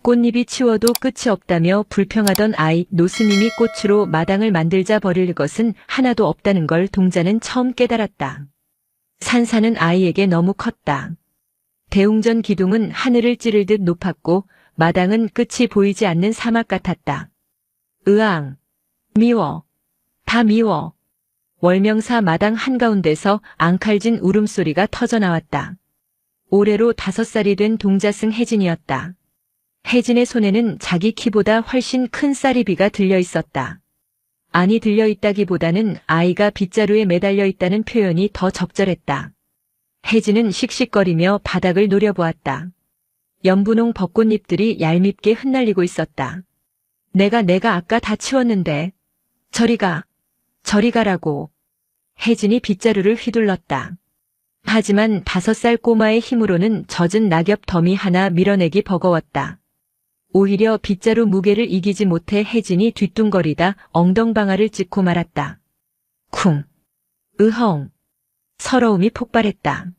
꽃잎이 치워도 끝이 없다며 불평하던 아이 노스님이 꽃으로 마당을 만들자 버릴 것은 하나도 없다는 걸 동자는 처음 깨달았다. 산사는 아이에게 너무 컸다. 대웅전 기둥은 하늘을 찌르듯 높았고 마당은 끝이 보이지 않는 사막 같았다. 으앙, 미워, 다 미워. 월명사 마당 한가운데서 앙칼진 울음소리가 터져나왔다. 올해로 5살이 된 동자승 혜진이었다. 혜진의 손에는 자기 키보다 훨씬 큰 쌀이비가 들려 있었다. 아니 들려 있다기보다는 아이가 빗자루에 매달려 있다는 표현이 더 적절했다. 혜진은 씩씩거리며 바닥을 노려보았다. 연분홍 벚꽃잎들이 얄밉게 흩날리고 있었다. 내가 아까 다 치웠는데. 저리 가라고. 혜진이 빗자루를 휘둘렀다. 하지만 5살 꼬마의 힘으로는 젖은 낙엽 더미 하나 밀어내기 버거웠다. 오히려 빗자루 무게를 이기지 못해 혜진이 뒤뚱거리다 엉덩방아를 찍고 말았다. 쿵. 으헝. 서러움이 폭발했다.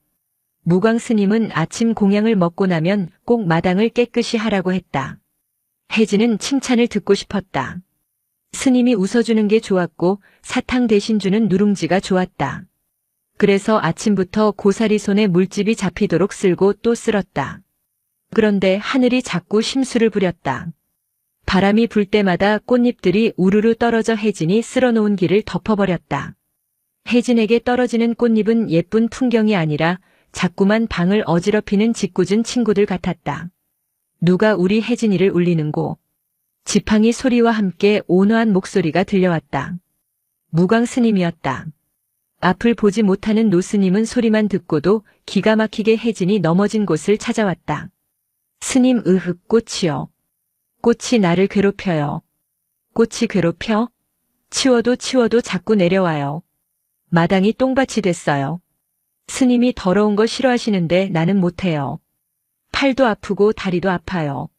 무광 스님은 아침 공양을 먹고 나면 꼭 마당을 깨끗이 하라고 했다. 혜진은 칭찬을 듣고 싶었다. 스님이 웃어주는 게 좋았고 사탕 대신 주는 누룽지가 좋았다. 그래서 아침부터 고사리 손에 물집이 잡히도록 쓸고 또 쓸었다. 그런데 하늘이 자꾸 심수를 부렸다. 바람이 불 때마다 꽃잎들이 우르르 떨어져 혜진이 쓸어놓은 길을 덮어버렸다. 혜진에게 떨어지는 꽃잎은 예쁜 풍경이 아니라 자꾸만 방을 어지럽히는 짓궂은 친구들 같았다. 누가 우리 혜진이를 울리는고. 지팡이 소리와 함께 온화한 목소리가 들려왔다. 무광 스님이었다. 앞을 보지 못하는 노스님은 소리만 듣고도 기가 막히게 혜진이 넘어진 곳을 찾아왔다. 스님 으흑 꽃이요. 꽃이 나를 괴롭혀요. 꽃이 괴롭혀? 치워도 자꾸 내려와요. 마당이 똥밭이 됐어요. 스님이 더러운 거 싫어하시는데 나는 못해요. 팔도 아프고 다리도 아파요.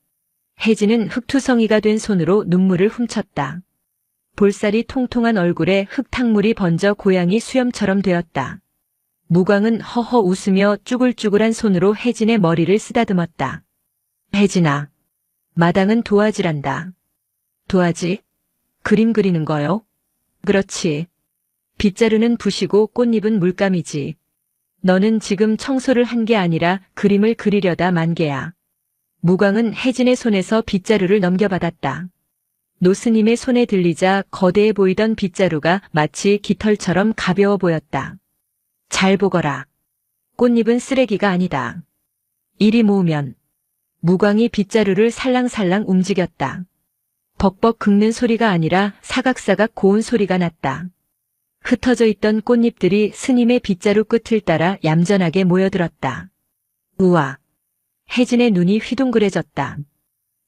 혜진은 흙투성이가 된 손으로 눈물을 훔쳤다. 볼살이 통통한 얼굴에 흙탕물이 번져 고양이 수염처럼 되었다. 무광은 허허 웃으며 쭈글쭈글한 손으로 혜진의 머리를 쓰다듬었다. 혜진아, 마당은 도화지란다. 도화지? 그림 그리는 거요? 그렇지. 빗자루는 부시고 꽃잎은 물감이지. 너는 지금 청소를 한 게 아니라 그림을 그리려다 만 게야. 무광은 혜진의 손에서 빗자루를 넘겨받았다. 노스님의 손에 들리자 거대해 보이던 빗자루가 마치 깃털처럼 가벼워 보였다. 잘 보거라. 꽃잎은 쓰레기가 아니다. 이리 모으면. 무광이 빗자루를 살랑살랑 움직였다. 벅벅 긁는 소리가 아니라 사각사각 고운 소리가 났다. 흩어져 있던 꽃잎들이 스님의 빗자루 끝을 따라 얌전하게 모여들었다. 우와. 혜진의 눈이 휘둥그레졌다.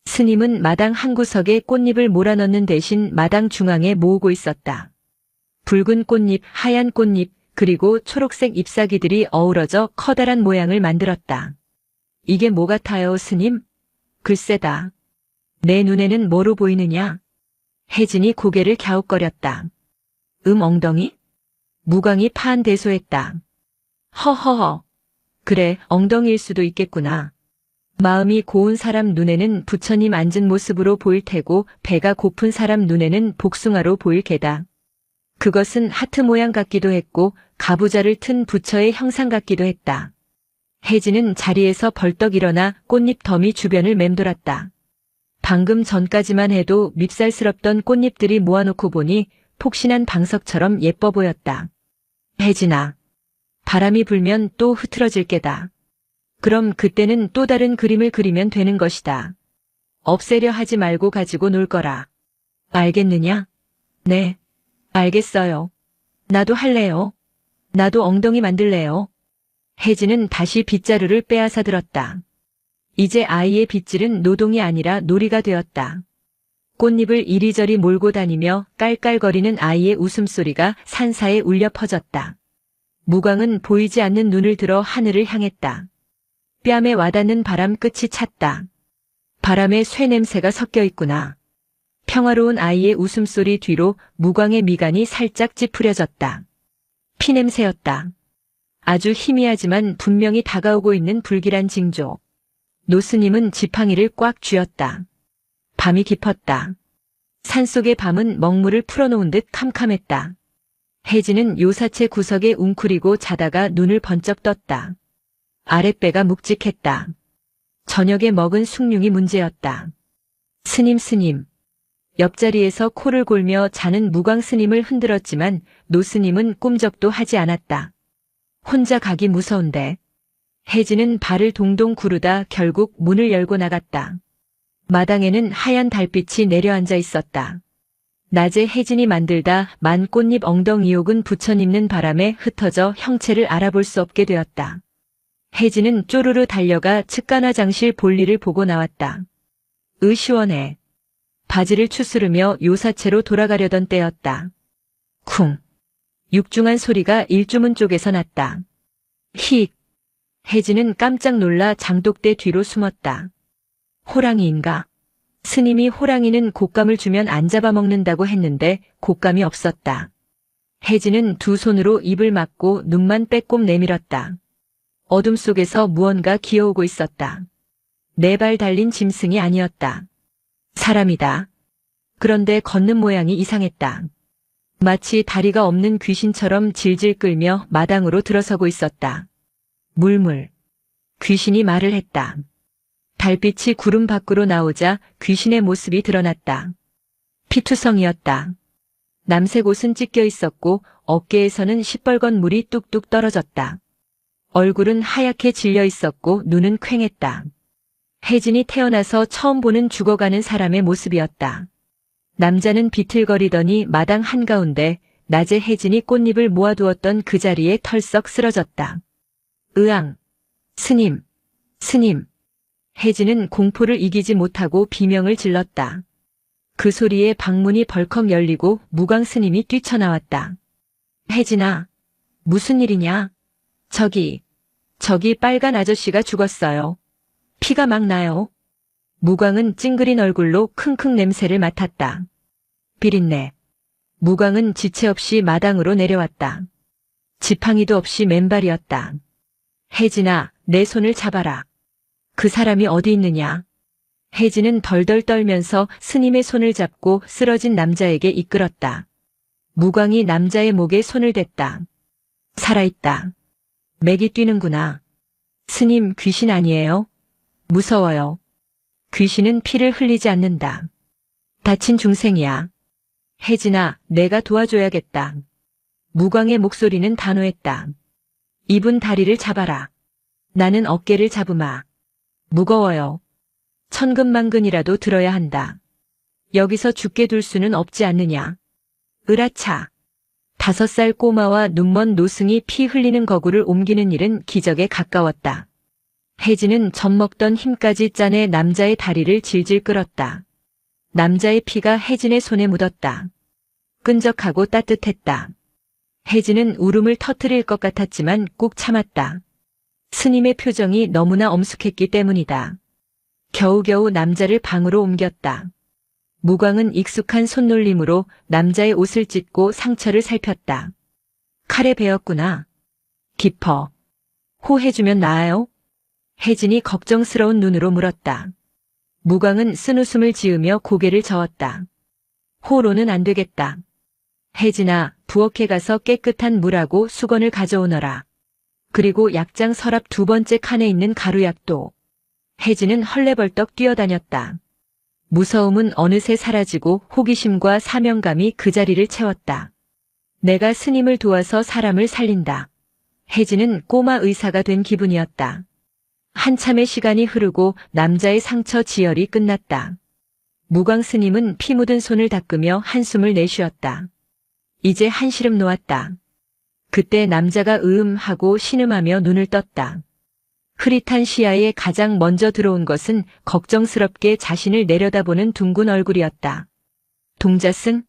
스님은 마당 한 구석에 꽃잎을 몰아넣는 대신 마당 중앙에 모으고 있었다. 붉은 꽃잎, 하얀 꽃잎, 그리고 초록색 잎사귀들이 어우러져 커다란 모양을 만들었다. 이게 뭐 같아요, 스님? 글쎄다. 내 눈에는 뭐로 보이느냐? 혜진이 고개를 갸웃거렸다. 엉덩이? 무광이 파한대소했다. 허허허. 그래, 엉덩이일 수도 있겠구나. 마음이 고운 사람 눈에는 부처님 앉은 모습으로 보일 테고 배가 고픈 사람 눈에는 복숭아로 보일 게다. 그것은 하트 모양 같기도 했고 가부좌를 튼 부처의 형상 같기도 했다. 혜진은 자리에서 벌떡 일어나 꽃잎 더미 주변을 맴돌았다. 방금 전까지만 해도 밉살스럽던 꽃잎들이 모아놓고 보니 폭신한 방석처럼 예뻐 보였다. 혜진아, 바람이 불면 또 흐트러질 게다. 그럼 그때는 또 다른 그림을 그리면 되는 것이다. 없애려 하지 말고 가지고 놀 거라. 알겠느냐? 네, 알겠어요. 나도 할래요. 나도 엉덩이 만들래요. 혜진은 다시 빗자루를 빼앗아 들었다. 이제 아이의 빗질은 노동이 아니라 놀이가 되었다. 꽃잎을 이리저리 몰고 다니며 깔깔거리는 아이의 웃음소리가 산사에 울려 퍼졌다. 무광은 보이지 않는 눈을 들어 하늘을 향했다. 뺨에 와닿는 바람 끝이 찼다. 바람에 쇠 냄새가 섞여 있구나. 평화로운 아이의 웃음소리 뒤로 무광의 미간이 살짝 찌푸려졌다. 피냄새였다. 아주 희미하지만 분명히 다가오고 있는 불길한 징조. 노스님은 지팡이를 꽉 쥐었다. 밤이 깊었다. 산속의 밤은 먹물을 풀어놓은 듯 캄캄했다. 혜진은 요사체 구석에 웅크리고 자다가 눈을 번쩍 떴다. 아랫배가 묵직했다. 저녁에 먹은 숭늉이 문제였다. 스님. 옆자리에서 코를 골며 자는 무광 스님을 흔들었지만 노스님은 꿈쩍도 하지 않았다. 혼자 가기 무서운데. 혜진은 발을 동동 구르다 결국 문을 열고 나갔다. 마당에는 하얀 달빛이 내려앉아 있었다. 낮에 혜진이 만들다 만 꽃잎 엉덩이옥은 부처님는 바람에 흩어져 형체를 알아볼 수 없게 되었다. 혜진은 쪼르르 달려가 측간화장실 볼일을 보고 나왔다. 시원해. 바지를 추스르며 요사체로 돌아가려던 때였다. 쿵. 육중한 소리가 일주문 쪽에서 났다. 힉. 혜진은 깜짝 놀라 장독대 뒤로 숨었다. 호랑이인가? 스님이 호랑이는 곶감을 주면 안 잡아먹는다고 했는데 곶감이 없었다. 혜진은 두 손으로 입을 막고 눈만 빼꼼 내밀었다. 어둠 속에서 무언가 기어오고 있었다. 네 발 달린 짐승이 아니었다. 사람이다. 그런데 걷는 모양이 이상했다. 마치 다리가 없는 귀신처럼 질질 끌며 마당으로 들어서고 있었다. 물물. 귀신이 말을 했다. 달빛이 구름 밖으로 나오자 귀신의 모습이 드러났다. 피투성이었다. 남색 옷은 찢겨 있었고 어깨에서는 시뻘건 물이 뚝뚝 떨어졌다. 얼굴은 하얗게 질려 있었고 눈은 퀭했다. 혜진이 태어나서 처음 보는 죽어가는 사람의 모습이었다. 남자는 비틀거리더니 마당 한가운데 낮에 혜진이 꽃잎을 모아두었던 그 자리에 털썩 쓰러졌다. 으앙! 스님! 혜진은 공포를 이기지 못하고 비명을 질렀다. 그 소리에 방문이 벌컥 열리고 무광 스님이 뛰쳐나왔다. 혜진아, 무슨 일이냐? 저기 빨간 아저씨가 죽었어요. 피가 막 나요. 무광은 찡그린 얼굴로 킁킁 냄새를 맡았다. 비린내. 무광은 지체 없이 마당으로 내려왔다. 지팡이도 없이 맨발이었다. 혜진아, 내 손을 잡아라. 그 사람이 어디 있느냐? 혜진은 덜덜 떨면서 스님의 손을 잡고 쓰러진 남자에게 이끌었다. 무광이 남자의 목에 손을 댔다. 살아있다. 맥이 뛰는구나. 스님, 귀신 아니에요? 무서워요. 귀신은 피를 흘리지 않는다. 다친 중생이야. 혜진아, 내가 도와줘야겠다. 무광의 목소리는 단호했다. 이분 다리를 잡아라. 나는 어깨를 잡으마. 무거워요. 천근만근이라도 들어야 한다. 여기서 죽게 둘 수는 없지 않느냐. 으라차. 5살 꼬마와 눈먼 노승이 피 흘리는 거구를 옮기는 일은 기적에 가까웠다. 혜진은 젖먹던 힘까지 짜내 남자의 다리를 질질 끌었다. 남자의 피가 혜진의 손에 묻었다. 끈적하고 따뜻했다. 혜진은 울음을 터뜨릴 것 같았지만 꾹 참았다. 스님의 표정이 너무나 엄숙했기 때문이다. 겨우겨우 남자를 방으로 옮겼다. 무광은 익숙한 손놀림으로 남자의 옷을 찢고 상처를 살폈다. 칼에 베었구나. 깊어. 호해주면 나아요? 혜진이 걱정스러운 눈으로 물었다. 무광은 쓴웃음을 지으며 고개를 저었다. 호로는 안 되겠다. 혜진아, 부엌에 가서 깨끗한 물하고 수건을 가져오너라. 그리고 약장 서랍 2번째 칸에 있는 가루약도. 혜진은 헐레벌떡 뛰어다녔다. 무서움은 어느새 사라지고 호기심과 사명감이 그 자리를 채웠다. 내가 스님을 도와서 사람을 살린다. 혜진은 꼬마 의사가 된 기분이었다. 한참의 시간이 흐르고 남자의 상처 지혈이 끝났다. 무광 스님은 피 묻은 손을 닦으며 한숨을 내쉬었다. 이제 한시름 놓았다. 그때 남자가 하고 신음하며 눈을 떴다. 흐릿한 시야에 가장 먼저 들어온 것은 걱정스럽게 자신을 내려다보는 둥근 얼굴이었다. 동자승?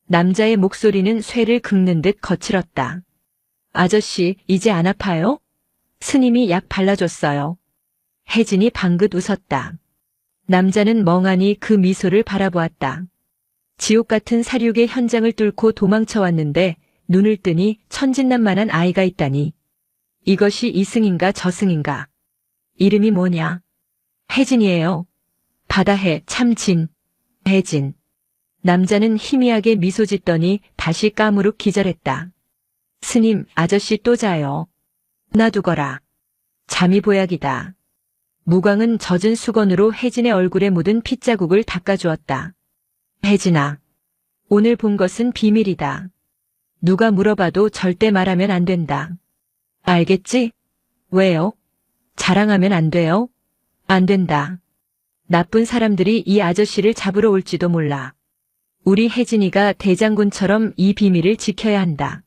남자의 목소리는 쇠를 긁는 듯 거칠었다. 아저씨, 이제 안 아파요? 스님이 약 발라줬어요. 혜진이 방긋 웃었다. 남자는 멍하니 그 미소를 바라보았다. 지옥 같은 사륙의 현장을 뚫고 도망쳐왔는데 눈을 뜨니 천진난만한 아이가 있다니. 이것이 이승인가 저승인가. 이름이 뭐냐? 혜진이에요. 바다해 참진. 혜진. 남자는 희미하게 미소 짓더니 다시 까무룩 기절했다. 스님, 아저씨 또 자요. 놔두거라. 잠이 보약이다. 무광은 젖은 수건으로 혜진의 얼굴에 묻은 핏자국을 닦아주었다. 혜진아, 오늘 본 것은 비밀이다. 누가 물어봐도 절대 말하면 안 된다. 알겠지? 왜요? 자랑하면 안 돼요? 안 된다. 나쁜 사람들이 이 아저씨를 잡으러 올지도 몰라. 우리 혜진이가 대장군처럼 이 비밀을 지켜야 한다.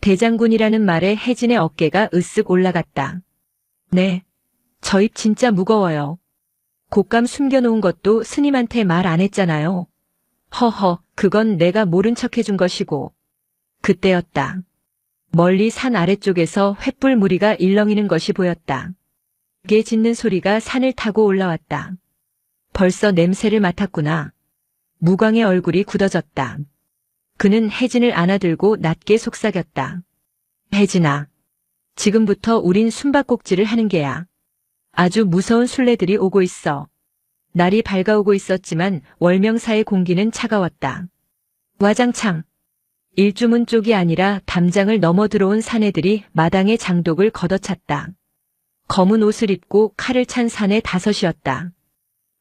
대장군이라는 말에 혜진의 어깨가 으쓱 올라갔다. 네, 저 입 진짜 무거워요. 곶감 숨겨놓은 것도 스님한테 말 안 했잖아요. 허허, 그건 내가 모른 척 해준 것이고. 그때였다. 멀리 산 아래쪽에서 횃불 무리가 일렁이는 것이 보였다. 개 짖는 소리가 산을 타고 올라왔다. 벌써 냄새를 맡았구나. 무광의 얼굴이 굳어졌다. 그는 혜진을 안아들고 낮게 속삭였다. 혜진아, 지금부터 우린 숨바꼭질을 하는 게야. 아주 무서운 술래들이 오고 있어. 날이 밝아오고 있었지만 월명사의 공기는 차가웠다. 와장창. 일주문 쪽이 아니라 담장을 넘어 들어온 사내들이 마당의 장독을 걷어찼다. 검은 옷을 입고 칼을 찬 사내 다섯이었다.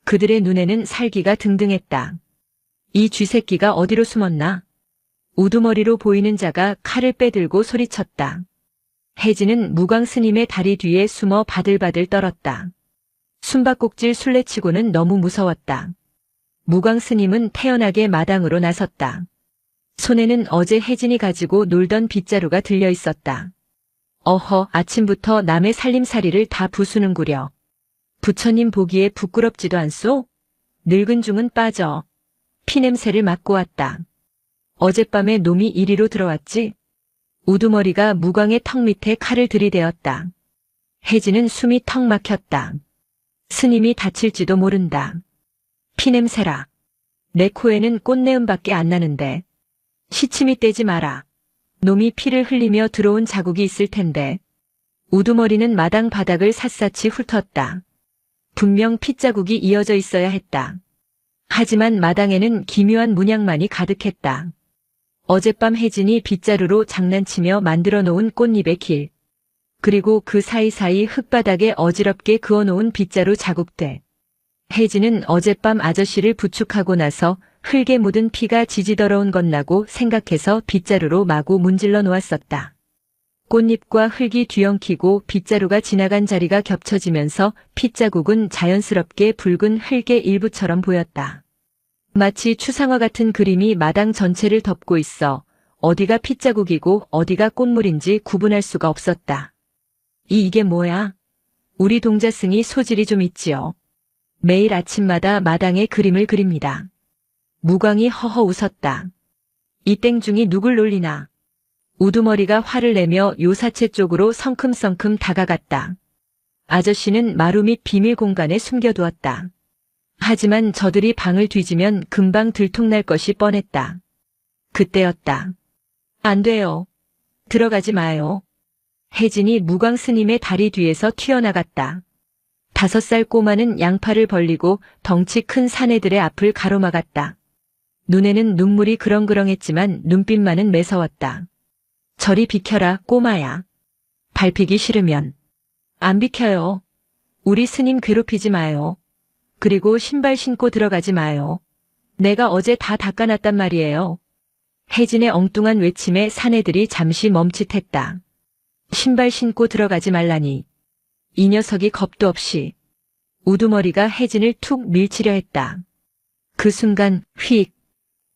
그들의 눈에는 살기가 등등했다. 이 쥐새끼가 어디로 숨었나? 우두머리로 보이는 자가 칼을 빼들고 소리쳤다. 혜진은 무광 스님의 다리 뒤에 숨어 바들바들 떨었다. 숨바꼭질 술래치고는 너무 무서웠다. 무광 스님은 태연하게 마당으로 나섰다. 손에는 어제 혜진이 가지고 놀던 빗자루가 들려 있었다. 어허, 아침부터 남의 살림살이를 다 부수는구려. 부처님 보기에 부끄럽지도 않소? 늙은 중은 빠져. 피냄새를 맡고 왔다. 어젯밤에 놈이 이리로 들어왔지? 우두머리가 무광의 턱 밑에 칼을 들이대었다. 혜진은 숨이 턱 막혔다. 스님이 다칠지도 모른다. 피냄새라. 내 코에는 꽃내음밖에 안 나는데. 시침이 떼지 마라. 놈이 피를 흘리며 들어온 자국이 있을 텐데. 우두머리는 마당 바닥을 샅샅이 훑었다. 분명 핏자국이 이어져 있어야 했다. 하지만 마당에는 기묘한 문양만이 가득했다. 어젯밤 혜진이 빗자루로 장난치며 만들어 놓은 꽃잎의 길. 그리고 그 사이사이 흙바닥에 어지럽게 그어놓은 빗자루 자국들. 혜진은 어젯밤 아저씨를 부축하고 나서 흙에 묻은 피가 지지더러운 것나고 생각해서 빗자루로 마구 문질러 놓았었다. 꽃잎과 흙이 뒤엉키고 빗자루가 지나간 자리가 겹쳐지면서 핏자국은 자연스럽게 붉은 흙의 일부처럼 보였다. 마치 추상화 같은 그림이 마당 전체를 덮고 있어 어디가 핏자국이고 어디가 꽃물인지 구분할 수가 없었다. 이게 뭐야? 우리 동자승이 소질이 좀 있지요. 매일 아침마다 마당에 그림을 그립니다. 무광이 허허 웃었다. 이 땡중이 누굴 놀리나. 우두머리가 화를 내며 요사체 쪽으로 성큼성큼 다가갔다. 아저씨는 마루 및 비밀 공간에 숨겨두었다. 하지만 저들이 방을 뒤지면 금방 들통날 것이 뻔했다. 그때였다. 안 돼요. 들어가지 마요. 혜진이 무광 스님의 다리 뒤에서 튀어나갔다. 5살 꼬마는 양팔을 벌리고 덩치 큰 사내들의 앞을 가로막았다. 눈에는 눈물이 그렁그렁했지만 눈빛만은 매서웠다. 저리 비켜라, 꼬마야. 밟히기 싫으면. 안 비켜요. 우리 스님 괴롭히지 마요. 그리고 신발 신고 들어가지 마요. 내가 어제 다 닦아놨단 말이에요. 혜진의 엉뚱한 외침에 사내들이 잠시 멈칫했다. 신발 신고 들어가지 말라니. 이 녀석이 겁도 없이. 우두머리가 혜진을 툭 밀치려 했다. 그 순간 휙.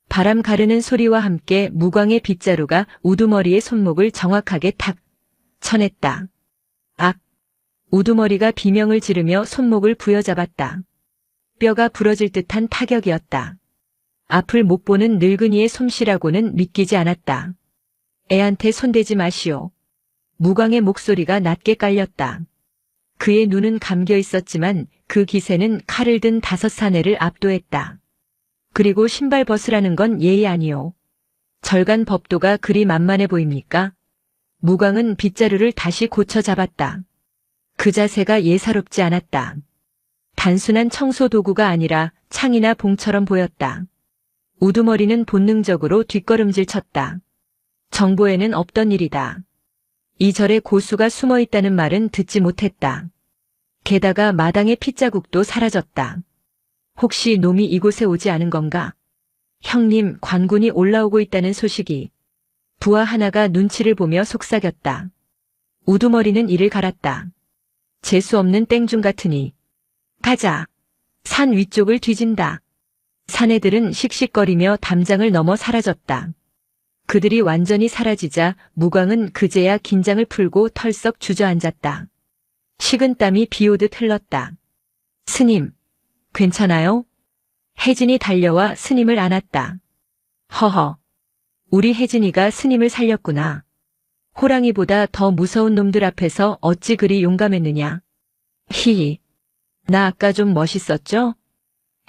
바람 가르는 소리와 함께 무광의 빗자루가 우두머리의 손목을 정확하게 탁 쳐냈다. 악! 우두머리가 비명을 지르며 손목을 부여잡았다. 뼈가 부러질 듯한 타격이었다. 앞을 못 보는 늙은이의 솜씨라고는 믿기지 않았다. 애한테 손대지 마시오. 무광의 목소리가 낮게 깔렸다. 그의 눈은 감겨 있었지만 그 기세는 칼을 든 5 사내를 압도했다. 그리고 신발 벗으라는 건 예의 아니오. 절간 법도가 그리 만만해 보입니까? 무광은 빗자루를 다시 고쳐 잡았다. 그 자세가 예사롭지 않았다. 단순한 청소 도구가 아니라 창이나 봉처럼 보였다. 우두머리는 본능적으로 뒷걸음질 쳤다. 정보에는 없던 일이다. 이 절에 고수가 숨어 있다는 말은 듣지 못했다. 게다가 마당의 핏자국도 사라졌다. 혹시 놈이 이곳에 오지 않은 건가? 형님, 관군이 올라오고 있다는 소식이. 부하 하나가 눈치를 보며 속삭였다. 우두머리는 이를 갈았다. 재수 없는 땡중 같으니. 가자. 산 위쪽을 뒤진다. 사내들은 씩씩거리며 담장을 넘어 사라졌다. 그들이 완전히 사라지자 무광은 그제야 긴장을 풀고 털썩 주저앉았다. 식은땀이 비오듯 흘렀다. 스님, 괜찮아요? 혜진이 달려와 스님을 안았다. 허허, 우리 혜진이가 스님을 살렸구나. 호랑이보다 더 무서운 놈들 앞에서 어찌 그리 용감했느냐. 히히, 나 아까 좀 멋있었죠?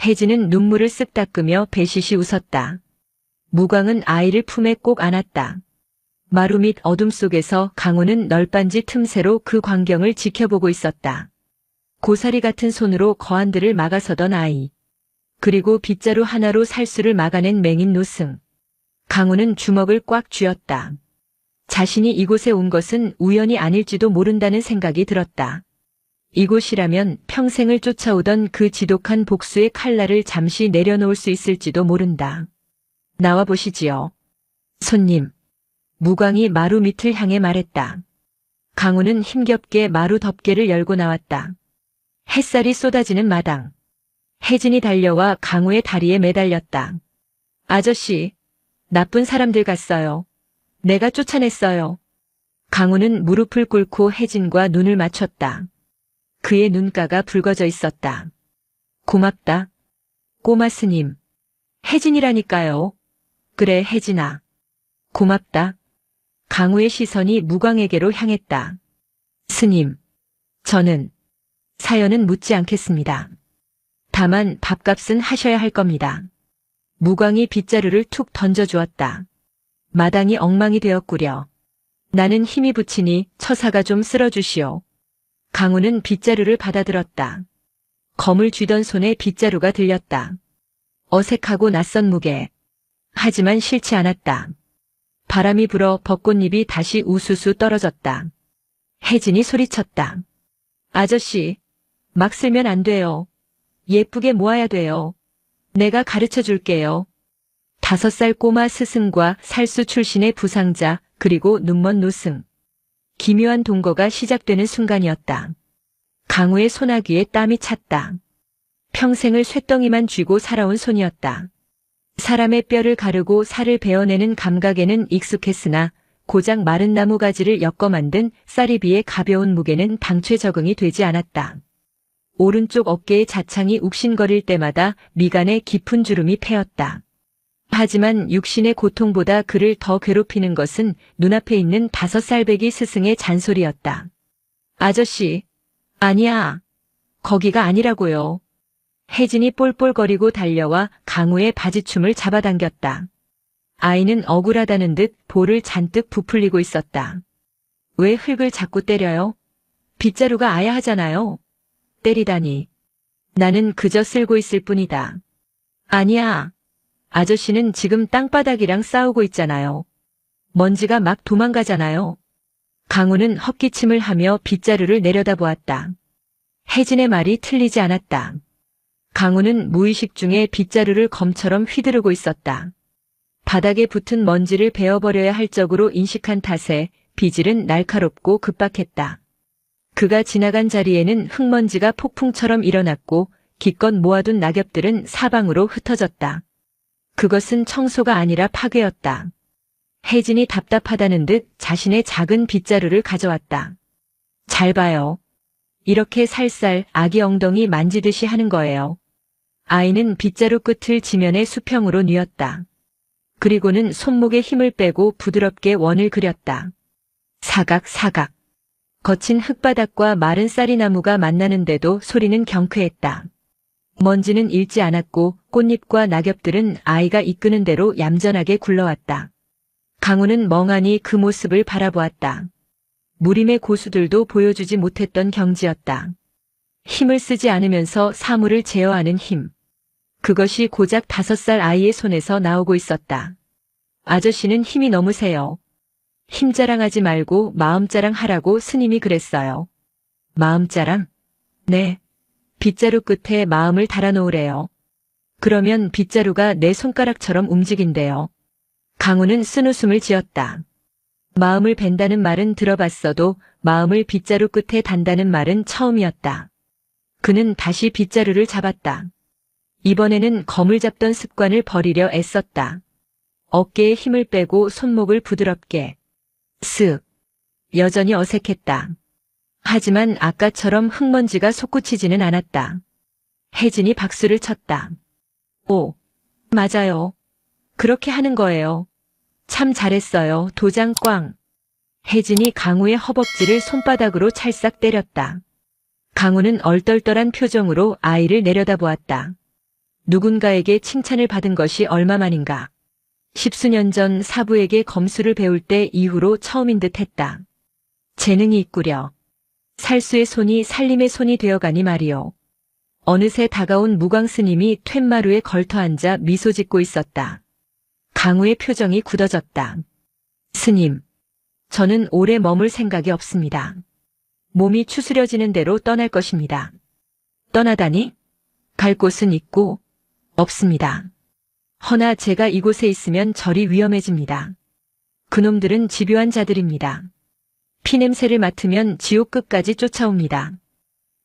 혜진은 눈물을 쓱 닦으며 배시시 웃었다. 무광은 아이를 품에 꼭 안았다. 마루 밑 어둠 속에서 강호는 널빤지 틈새로 그 광경을 지켜보고 있었다. 고사리 같은 손으로 거한들을 막아서던 아이. 그리고 빗자루 하나로 살수를 막아낸 맹인 노승. 강호는 주먹을 꽉 쥐었다. 자신이 이곳에 온 것은 우연이 아닐지도 모른다는 생각이 들었다. 이곳이라면 평생을 쫓아오던 그 지독한 복수의 칼날을 잠시 내려놓을 수 있을지도 모른다. 나와 보시지요. 손님. 무광이 마루 밑을 향해 말했다. 강호는 힘겹게 마루 덮개를 열고 나왔다. 햇살이 쏟아지는 마당. 혜진이 달려와 강호의 다리에 매달렸다. 아저씨, 나쁜 사람들 갔어요. 내가 쫓아냈어요. 강호는 무릎을 꿇고 혜진과 눈을 맞췄다. 그의 눈가가 붉어져 있었다. 고맙다. 꼬마 스님. 혜진이라니까요. 그래, 혜진아. 고맙다. 강호의 시선이 무광에게로 향했다. 스님, 저는 사연은 묻지 않겠습니다. 다만 밥값은 하셔야 할 겁니다. 무광이 빗자루를 툭 던져주었다. 마당이 엉망이 되었구려. 나는 힘이 붙이니 처사가 좀 쓸어주시오. 강호는 빗자루를 받아들었다. 검을 쥐던 손에 빗자루가 들렸다. 어색하고 낯선 무게. 하지만 싫지 않았다. 바람이 불어 벚꽃잎이 다시 우수수 떨어졌다. 혜진이 소리쳤다. 아저씨, 막 쓸면 안 돼요. 예쁘게 모아야 돼요. 내가 가르쳐 줄게요. 5살 꼬마 스승과 살수 출신의 부상자 그리고 눈먼 노승. 기묘한 동거가 시작되는 순간이었다. 강호의 소나귀에 땀이 찼다. 평생을 쇳덩이만 쥐고 살아온 손이었다. 사람의 뼈를 가르고 살을 베어내는 감각에는 익숙했으나 고작 마른 나무 가지를 엮어 만든 쌀이비의 가벼운 무게는 당최 적응이 되지 않았다. 오른쪽 어깨의 자창이 욱신거릴 때마다 미간에 깊은 주름이 패였다. 하지만 육신의 고통보다 그를 더 괴롭히는 것은 눈앞에 있는 5살배기 스승의 잔소리였다. 아저씨, 아니야. 거기가 아니라고요. 혜진이 볼볼거리고 달려와 강호의 바지춤을 잡아당겼다. 아이는 억울하다는 듯 볼을 잔뜩 부풀리고 있었다. 왜 흙을 자꾸 때려요? 빗자루가 아야 하잖아요. 때리다니. 나는 그저 쓸고 있을 뿐이다. 아니야. 아저씨는 지금 땅바닥이랑 싸우고 있잖아요. 먼지가 막 도망가잖아요. 강호는 헛기침을 하며 빗자루를 내려다보았다. 혜진의 말이 틀리지 않았다. 강호는 무의식 중에 빗자루를 검처럼 휘두르고 있었다. 바닥에 붙은 먼지를 베어버려야 할 적으로 인식한 탓에 비질은 날카롭고 급박했다. 그가 지나간 자리에는 흙먼지가 폭풍처럼 일어났고 기껏 모아둔 낙엽들은 사방으로 흩어졌다. 그것은 청소가 아니라 파괴였다. 혜진이 답답하다는 듯 자신의 작은 빗자루를 가져왔다. 잘 봐요. 이렇게 살살 아기 엉덩이 만지듯이 하는 거예요. 아이는 빗자루 끝을 지면의 수평으로 뉘었다. 그리고는 손목에 힘을 빼고 부드럽게 원을 그렸다. 사각 사각. 거친 흙바닥과 마른 쌀이나무가 만나는데도 소리는 경쾌했다. 먼지는 잃지 않았고 꽃잎과 낙엽들은 아이가 이끄는 대로 얌전하게 굴러왔다. 강호는 멍하니 그 모습을 바라보았다. 무림의 고수들도 보여주지 못했던 경지였다. 힘을 쓰지 않으면서 사물을 제어하는 힘. 그것이 고작 5살 아이의 손에서 나오고 있었다. 아저씨는 힘이 너무 세요. 힘 자랑하지 말고 마음 자랑하라고 스님이 그랬어요. 마음 자랑? 네. 빗자루 끝에 마음을 달아놓으래요. 그러면 빗자루가 내 손가락처럼 움직인대요. 강우는 쓴웃음을 지었다. 마음을 벤다는 말은 들어봤어도 마음을 빗자루 끝에 단다는 말은 처음이었다. 그는 다시 빗자루를 잡았다. 이번에는 검을 잡던 습관을 버리려 애썼다. 어깨에 힘을 빼고 손목을 부드럽게. 쓱. 여전히 어색했다. 하지만 아까처럼 흙먼지가 솟구치지는 않았다. 혜진이 박수를 쳤다. 오, 맞아요. 그렇게 하는 거예요. 참 잘했어요. 도장 꽝. 혜진이 강우의 허벅지를 손바닥으로 찰싹 때렸다. 강우는 얼떨떨한 표정으로 아이를 내려다보았다. 누군가에게 칭찬을 받은 것이 얼마만인가. 10수년 전 사부에게 검수를 배울 때 이후로 처음인 듯 했다. 재능이 있구려. 살수의 손이 살림의 손이 되어가니 말이오. 어느새 다가온 무광 스님이 툇마루에 걸터앉아 미소 짓고 있었다. 강우의 표정이 굳어졌다. 스님, 저는 오래 머물 생각이 없습니다. 몸이 추스려지는 대로 떠날 것입니다. 떠나다니? 갈 곳은 있고 없습니다. 허나 제가 이곳에 있으면 절이 위험해집니다. 그놈들은 집요한 자들입니다. 피냄새를 맡으면 지옥 끝까지 쫓아옵니다.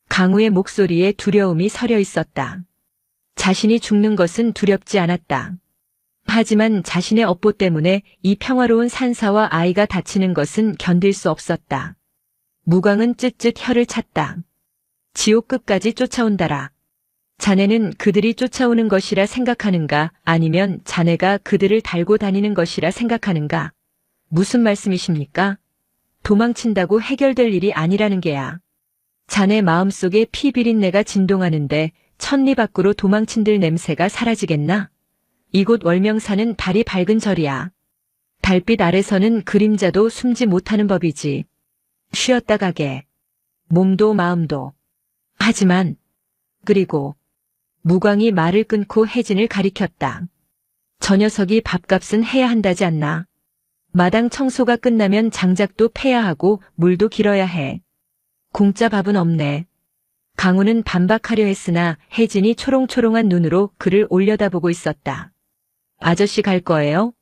강우의 목소리에 두려움이 서려 있었다. 자신이 죽는 것은 두렵지 않았다. 하지만 자신의 업보 때문에 이 평화로운 산사와 아이가 다치는 것은 견딜 수 없었다. 무광은 쯧쯧 혀를 찼다. 지옥 끝까지 쫓아온다라. 자네는 그들이 쫓아오는 것이라 생각하는가, 아니면 자네가 그들을 달고 다니는 것이라 생각하는가? 무슨 말씀이십니까? 도망친다고 해결될 일이 아니라는 게야. 자네 마음속에 피 비린내가 진동하는데 천리 밖으로 도망친들 냄새가 사라지겠나? 이곳 월명산은 달이 밝은 절이야. 달빛 아래서는 그림자도 숨지 못하는 법이지. 쉬었다 가게. 몸도 마음도. 하지만 그리고 무광이 말을 끊고 혜진을 가리켰다. 저 녀석이 밥값은 해야 한다지 않나? 마당 청소가 끝나면 장작도 패야 하고 물도 길어야 해. 공짜 밥은 없네. 강우는 반박하려 했으나 혜진이 초롱초롱한 눈으로 그를 올려다보고 있었다. 아저씨 갈 거예요?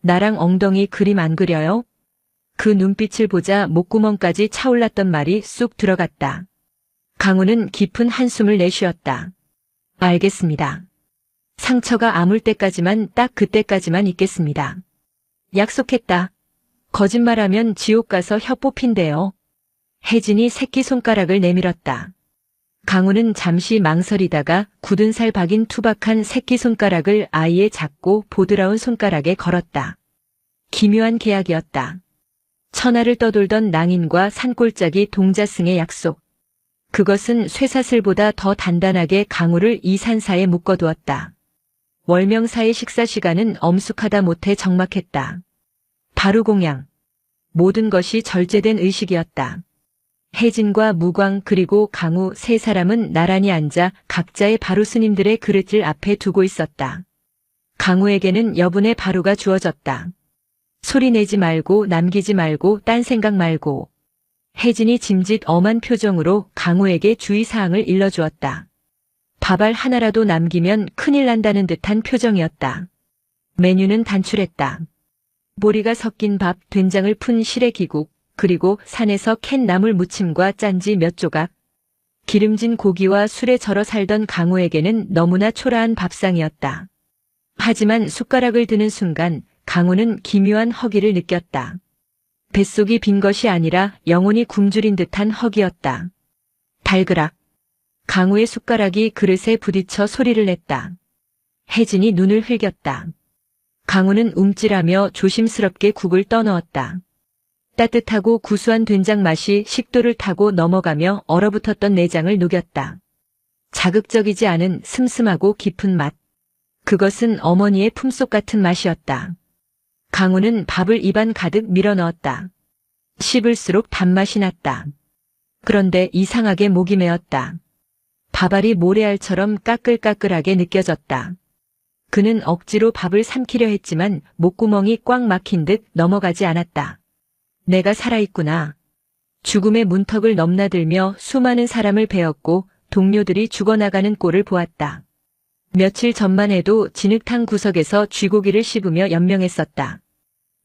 나랑 엉덩이 그림 안 그려요? 그 눈빛을 보자 목구멍까지 차올랐던 말이 쑥 들어갔다. 강우는 깊은 한숨을 내쉬었다. 알겠습니다. 상처가 아물 때까지만 딱 그때까지만 있겠습니다. 약속했다. 거짓말하면 지옥 가서 혀 뽑힌대요. 혜진이 새끼손가락을 내밀었다. 강우는 잠시 망설이다가 굳은 살 박인 투박한 새끼손가락을 아이의 작고 보드라운 손가락에 걸었다. 기묘한 계약이었다. 천하를 떠돌던 낭인과 산골짜기 동자승의 약속. 그것은 쇠사슬보다 더 단단하게 강우를 이 산사에 묶어두었다. 월명사의 식사 시간은 엄숙하다 못해 적막했다. 바루공양. 모든 것이 절제된 의식이었다. 혜진과 무광 그리고 강우 세 사람은 나란히 앉아 각자의 바루 스님들의 그릇을 앞에 두고 있었다. 강우에게는 여분의 바루가 주어졌다. 소리 내지 말고 남기지 말고 딴 생각 말고. 혜진이 짐짓 엄한 표정으로 강우에게 주의사항을 일러주었다. 밥알 하나라도 남기면 큰일 난다는 듯한 표정이었다. 메뉴는 단출했다. 보리가 섞인 밥, 된장을 푼 시래기국, 그리고 산에서 캔 나물 무침과 짠지 몇 조각. 기름진 고기와 술에 절어 살던 강우에게는 너무나 초라한 밥상이었다. 하지만 숟가락을 드는 순간 강우는 기묘한 허기를 느꼈다. 뱃속이 빈 것이 아니라 영혼이 굶주린 듯한 허기였다. 달그락. 강우의 숟가락이 그릇에 부딪혀 소리를 냈다. 혜진이 눈을 흘겼다. 강우는 움찔하며 조심스럽게 국을 떠넣었다. 따뜻하고 구수한 된장 맛이 식도를 타고 넘어가며 얼어붙었던 내장을 녹였다. 자극적이지 않은 슴슴하고 깊은 맛. 그것은 어머니의 품속 같은 맛이었다. 강우는 밥을 입안 가득 밀어넣었다. 씹을수록 단맛이 났다. 그런데 이상하게 목이 메었다. 밥알이 모래알처럼 까끌까끌하게 느껴졌다. 그는 억지로 밥을 삼키려 했지만 목구멍이 꽉 막힌 듯 넘어가지 않았다. 내가 살아있구나. 죽음의 문턱을 넘나들며 수많은 사람을 베었고 동료들이 죽어나가는 꼴을 보았다. 며칠 전만 해도 진흙탕 구석에서 쥐고기를 씹으며 연명했었다.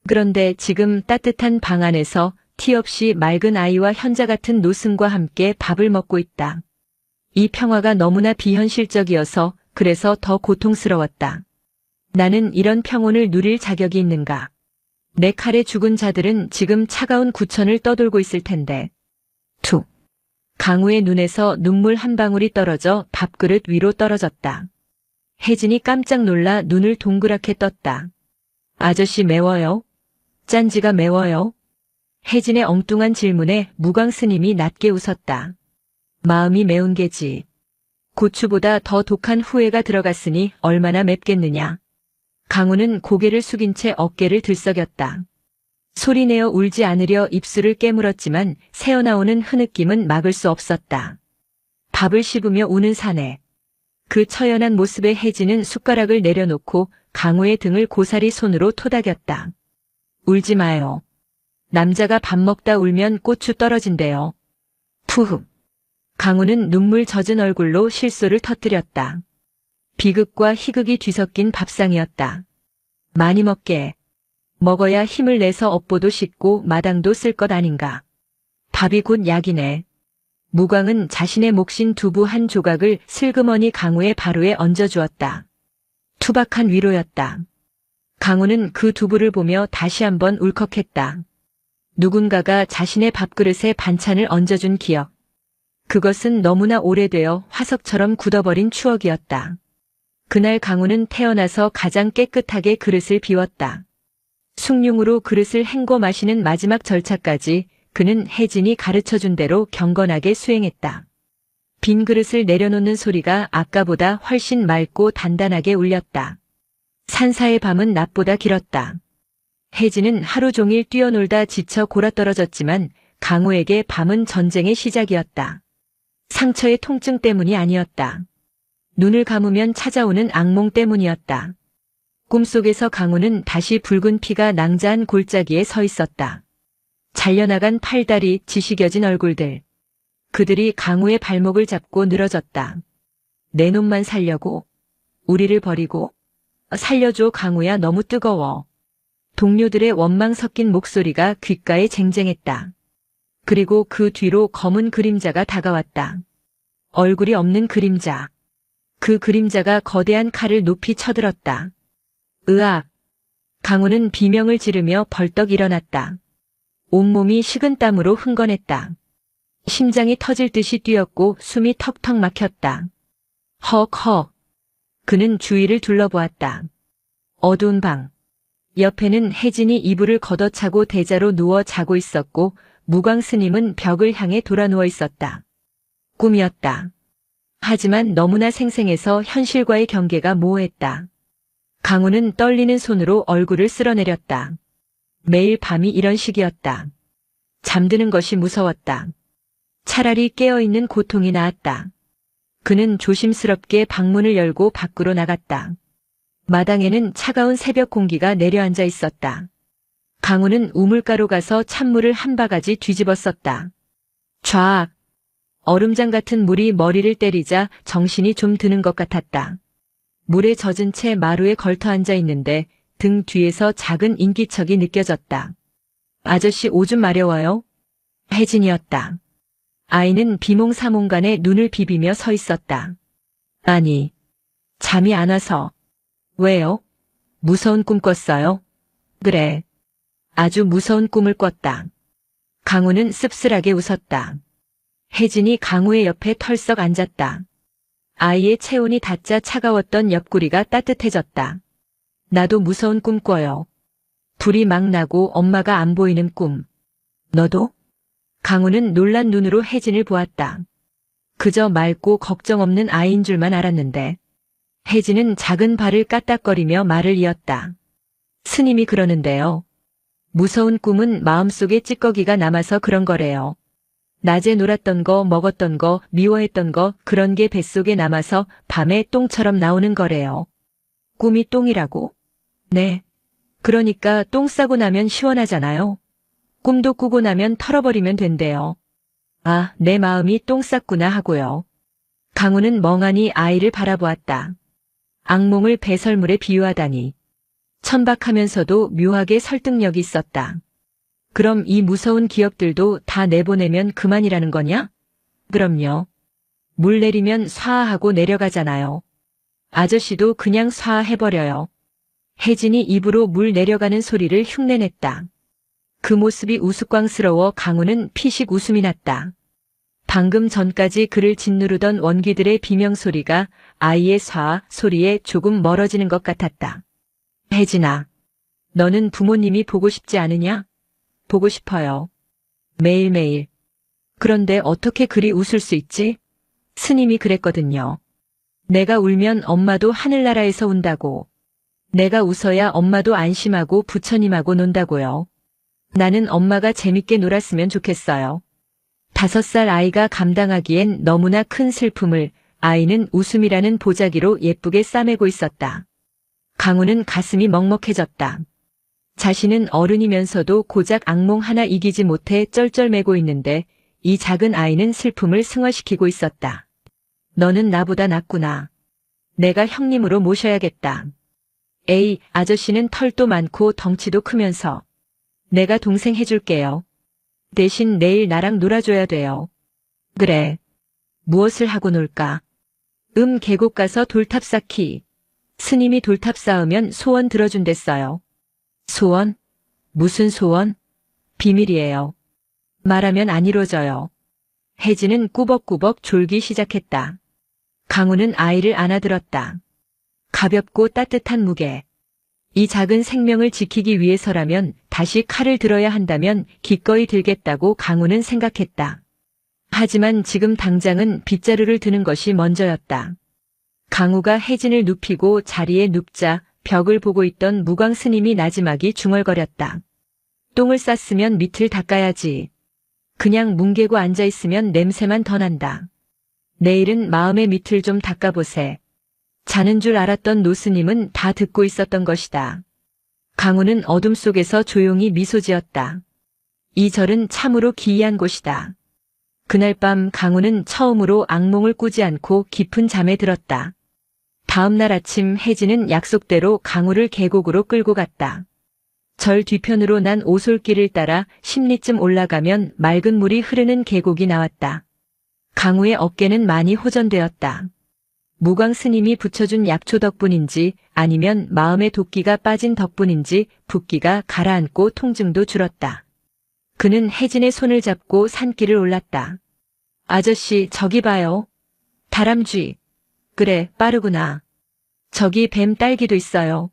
그런데 지금 따뜻한 방 안에서 티 없이 맑은 아이와 현자 같은 노승과 함께 밥을 먹고 있다. 이 평화가 너무나 비현실적이어서 그래서 더 고통스러웠다. 나는 이런 평온을 누릴 자격이 있는가? 내 칼에 죽은 자들은 지금 차가운 구천을 떠돌고 있을 텐데. 툭. 강우의 눈에서 눈물 한 방울이 떨어져 밥그릇 위로 떨어졌다. 혜진이 깜짝 놀라 눈을 동그랗게 떴다. 아저씨 매워요? 짠지가 매워요? 혜진의 엉뚱한 질문에 무광 스님이 낮게 웃었다. 마음이 매운 게지. 고추보다 더 독한 후회가 들어갔으니 얼마나 맵겠느냐. 강우는 고개를 숙인 채 어깨를 들썩였다. 소리내어 울지 않으려 입술을 깨물었지만 새어나오는 흐느낌은 막을 수 없었다. 밥을 씹으며 우는 사내. 그 처연한 모습에 혜진은 숟가락을 내려놓고 강우의 등을 고사리 손으로 토닥였다. 울지 마요. 남자가 밥 먹다 울면 고추 떨어진대요. 푸흡. 강우는 눈물 젖은 얼굴로 실소를 터뜨렸다. 비극과 희극이 뒤섞인 밥상이었다. 많이 먹게. 먹어야 힘을 내서 업보도 씻고 마당도 쓸 것 아닌가. 밥이 곧 약이네. 무광은 자신의 몫인 두부 한 조각을 슬그머니 강우의 바로에 얹어주었다. 투박한 위로였다. 강우는 그 두부를 보며 다시 한번 울컥했다. 누군가가 자신의 밥그릇에 반찬을 얹어준 기억. 그것은 너무나 오래되어 화석처럼 굳어버린 추억이었다. 그날 강우는 태어나서 가장 깨끗하게 그릇을 비웠다. 숭늉으로 그릇을 헹궈 마시는 마지막 절차까지 그는 혜진이 가르쳐준 대로 경건하게 수행했다. 빈 그릇을 내려놓는 소리가 아까보다 훨씬 맑고 단단하게 울렸다. 산사의 밤은 낮보다 길었다. 혜진은 하루 종일 뛰어놀다 지쳐 골아떨어졌지만 강우에게 밤은 전쟁의 시작이었다. 상처의 통증 때문이 아니었다. 눈을 감으면 찾아오는 악몽 때문이었다. 꿈속에서 강우는 다시 붉은 피가 낭자한 골짜기에 서 있었다. 잘려나간 팔다리, 지식여진 얼굴들. 그들이 강우의 발목을 잡고 늘어졌다. 내 놈만 살려고? 우리를 버리고? 살려줘 강우야, 너무 뜨거워. 동료들의 원망 섞인 목소리가 귓가에 쟁쟁했다. 그리고 그 뒤로 검은 그림자가 다가왔다. 얼굴이 없는 그림자. 그 그림자가 거대한 칼을 높이 쳐들었다. 으악! 강우는 비명을 지르며 벌떡 일어났다. 온몸이 식은땀으로 흥건했다. 심장이 터질 듯이 뛰었고 숨이 턱턱 막혔다. 헉헉. 그는 주위를 둘러보았다. 어두운 방. 옆에는 혜진이 이불을 걷어차고 대자로 누워 자고 있었고 무광 스님은 벽을 향해 돌아 누워 있었다. 꿈이었다. 하지만 너무나 생생해서 현실과의 경계가 모호했다. 강우는 떨리는 손으로 얼굴을 쓸어내렸다. 매일 밤이 이런 식이었다. 잠드는 것이 무서웠다. 차라리 깨어있는 고통이 나았다. 그는 조심스럽게 방문을 열고 밖으로 나갔다. 마당에는 차가운 새벽 공기가 내려앉아 있었다. 강우는 우물가로 가서 찬물을 한 바가지 뒤집었었다. 촤악! 얼음장 같은 물이 머리를 때리자 정신이 좀 드는 것 같았다. 물에 젖은 채 마루에 걸터 앉아 있는데 등 뒤에서 작은 인기척이 느껴졌다. 아저씨 오줌 마려워요? 혜진이었다. 아이는 비몽사몽간에 눈을 비비며 서 있었다. 아니, 잠이 안 와서. 왜요? 무서운 꿈 꿨어요? 그래. 아주 무서운 꿈을 꿨다. 강우는 씁쓸하게 웃었다. 혜진이 강우의 옆에 털썩 앉았다. 아이의 체온이 닿자 차가웠던 옆구리가 따뜻해졌다. 나도 무서운 꿈 꿔요. 불이 막 나고 엄마가 안 보이는 꿈. 너도? 강우는 놀란 눈으로 혜진을 보았다. 그저 맑고 걱정 없는 아이인 줄만 알았는데. 혜진은 작은 발을 까딱거리며 말을 이었다. 스님이 그러는데요. 무서운 꿈은 마음속에 찌꺼기가 남아서 그런 거래요. 낮에 놀았던 거, 먹었던 거, 미워했던 거 그런 게 뱃속에 남아서 밤에 똥처럼 나오는 거래요. 꿈이 똥이라고? 네. 그러니까 똥 싸고 나면 시원하잖아요. 꿈도 꾸고 나면 털어버리면 된대요. 아, 내 마음이 똥 쌌구나 하고요. 강우는 멍하니 아이를 바라보았다. 악몽을 배설물에 비유하다니. 천박하면서도 묘하게 설득력이 있었다. 그럼 이 무서운 기억들도 다 내보내면 그만이라는 거냐? 그럼요. 물 내리면 쏴하고 내려가잖아요. 아저씨도 그냥 쏴해버려요. 혜진이 입으로 물 내려가는 소리를 흉내냈다. 그 모습이 우스꽝스러워 강우는 피식 웃음이 났다. 방금 전까지 그를 짓누르던 원기들의 비명소리가 아이의 쏴 소리에 조금 멀어지는 것 같았다. 혜진아, 너는 부모님이 보고 싶지 않으냐? 보고 싶어요. 매일매일. 그런데 어떻게 그리 웃을 수 있지? 스님이 그랬거든요. 내가 울면 엄마도 하늘나라에서 운다고. 내가 웃어야 엄마도 안심하고 부처님하고 논다고요. 나는 엄마가 재밌게 놀았으면 좋겠어요. 5살 아이가 감당하기엔 너무나 큰 슬픔을 아이는 웃음이라는 보자기로 예쁘게 싸매고 있었다. 강우는 가슴이 먹먹해졌다. 자신은 어른이면서도 고작 악몽 하나 이기지 못해 쩔쩔매고 있는데 이 작은 아이는 슬픔을 승화시키고 있었다. 너는 나보다 낫구나. 내가 형님으로 모셔야겠다. 에이, 아저씨는 털도 많고 덩치도 크면서. 내가 동생 해줄게요. 대신 내일 나랑 놀아줘야 돼요. 그래. 무엇을 하고 놀까? 계곡 가서 돌탑 쌓기. 스님이 돌탑 쌓으면 소원 들어준댔어요. 소원? 무슨 소원? 비밀이에요. 말하면 안 이루어져요. 혜진은 꾸벅꾸벅 졸기 시작했다. 강우는 아이를 안아들었다. 가볍고 따뜻한 무게. 이 작은 생명을 지키기 위해서라면 다시 칼을 들어야 한다면 기꺼이 들겠다고 강우는 생각했다. 하지만 지금 당장은 빗자루를 드는 것이 먼저였다. 강우가 혜진을 눕히고 자리에 눕자 벽을 보고 있던 무광 스님이 나지막이 중얼거렸다. 똥을 쌌으면 밑을 닦아야지. 그냥 뭉개고 앉아있으면 냄새만 더 난다. 내일은 마음의 밑을 좀 닦아보세. 자는 줄 알았던 노스님은 다 듣고 있었던 것이다. 강우는 어둠 속에서 조용히 미소 지었다. 이 절은 참으로 기이한 곳이다. 그날 밤 강우는 처음으로 악몽을 꾸지 않고 깊은 잠에 들었다. 다음 날 아침 혜진은 약속대로 강우를 계곡으로 끌고 갔다. 절 뒤편으로 난 오솔길을 따라 10리쯤 올라가면 맑은 물이 흐르는 계곡이 나왔다. 강우의 어깨는 많이 호전되었다. 무광 스님이 붙여준 약초 덕분인지 아니면 마음의 도끼가 빠진 덕분인지 붓기가 가라앉고 통증도 줄었다. 그는 혜진의 손을 잡고 산길을 올랐다. 아저씨, 저기 봐요. 다람쥐. 그래, 빠르구나. 저기 뱀 딸기도 있어요.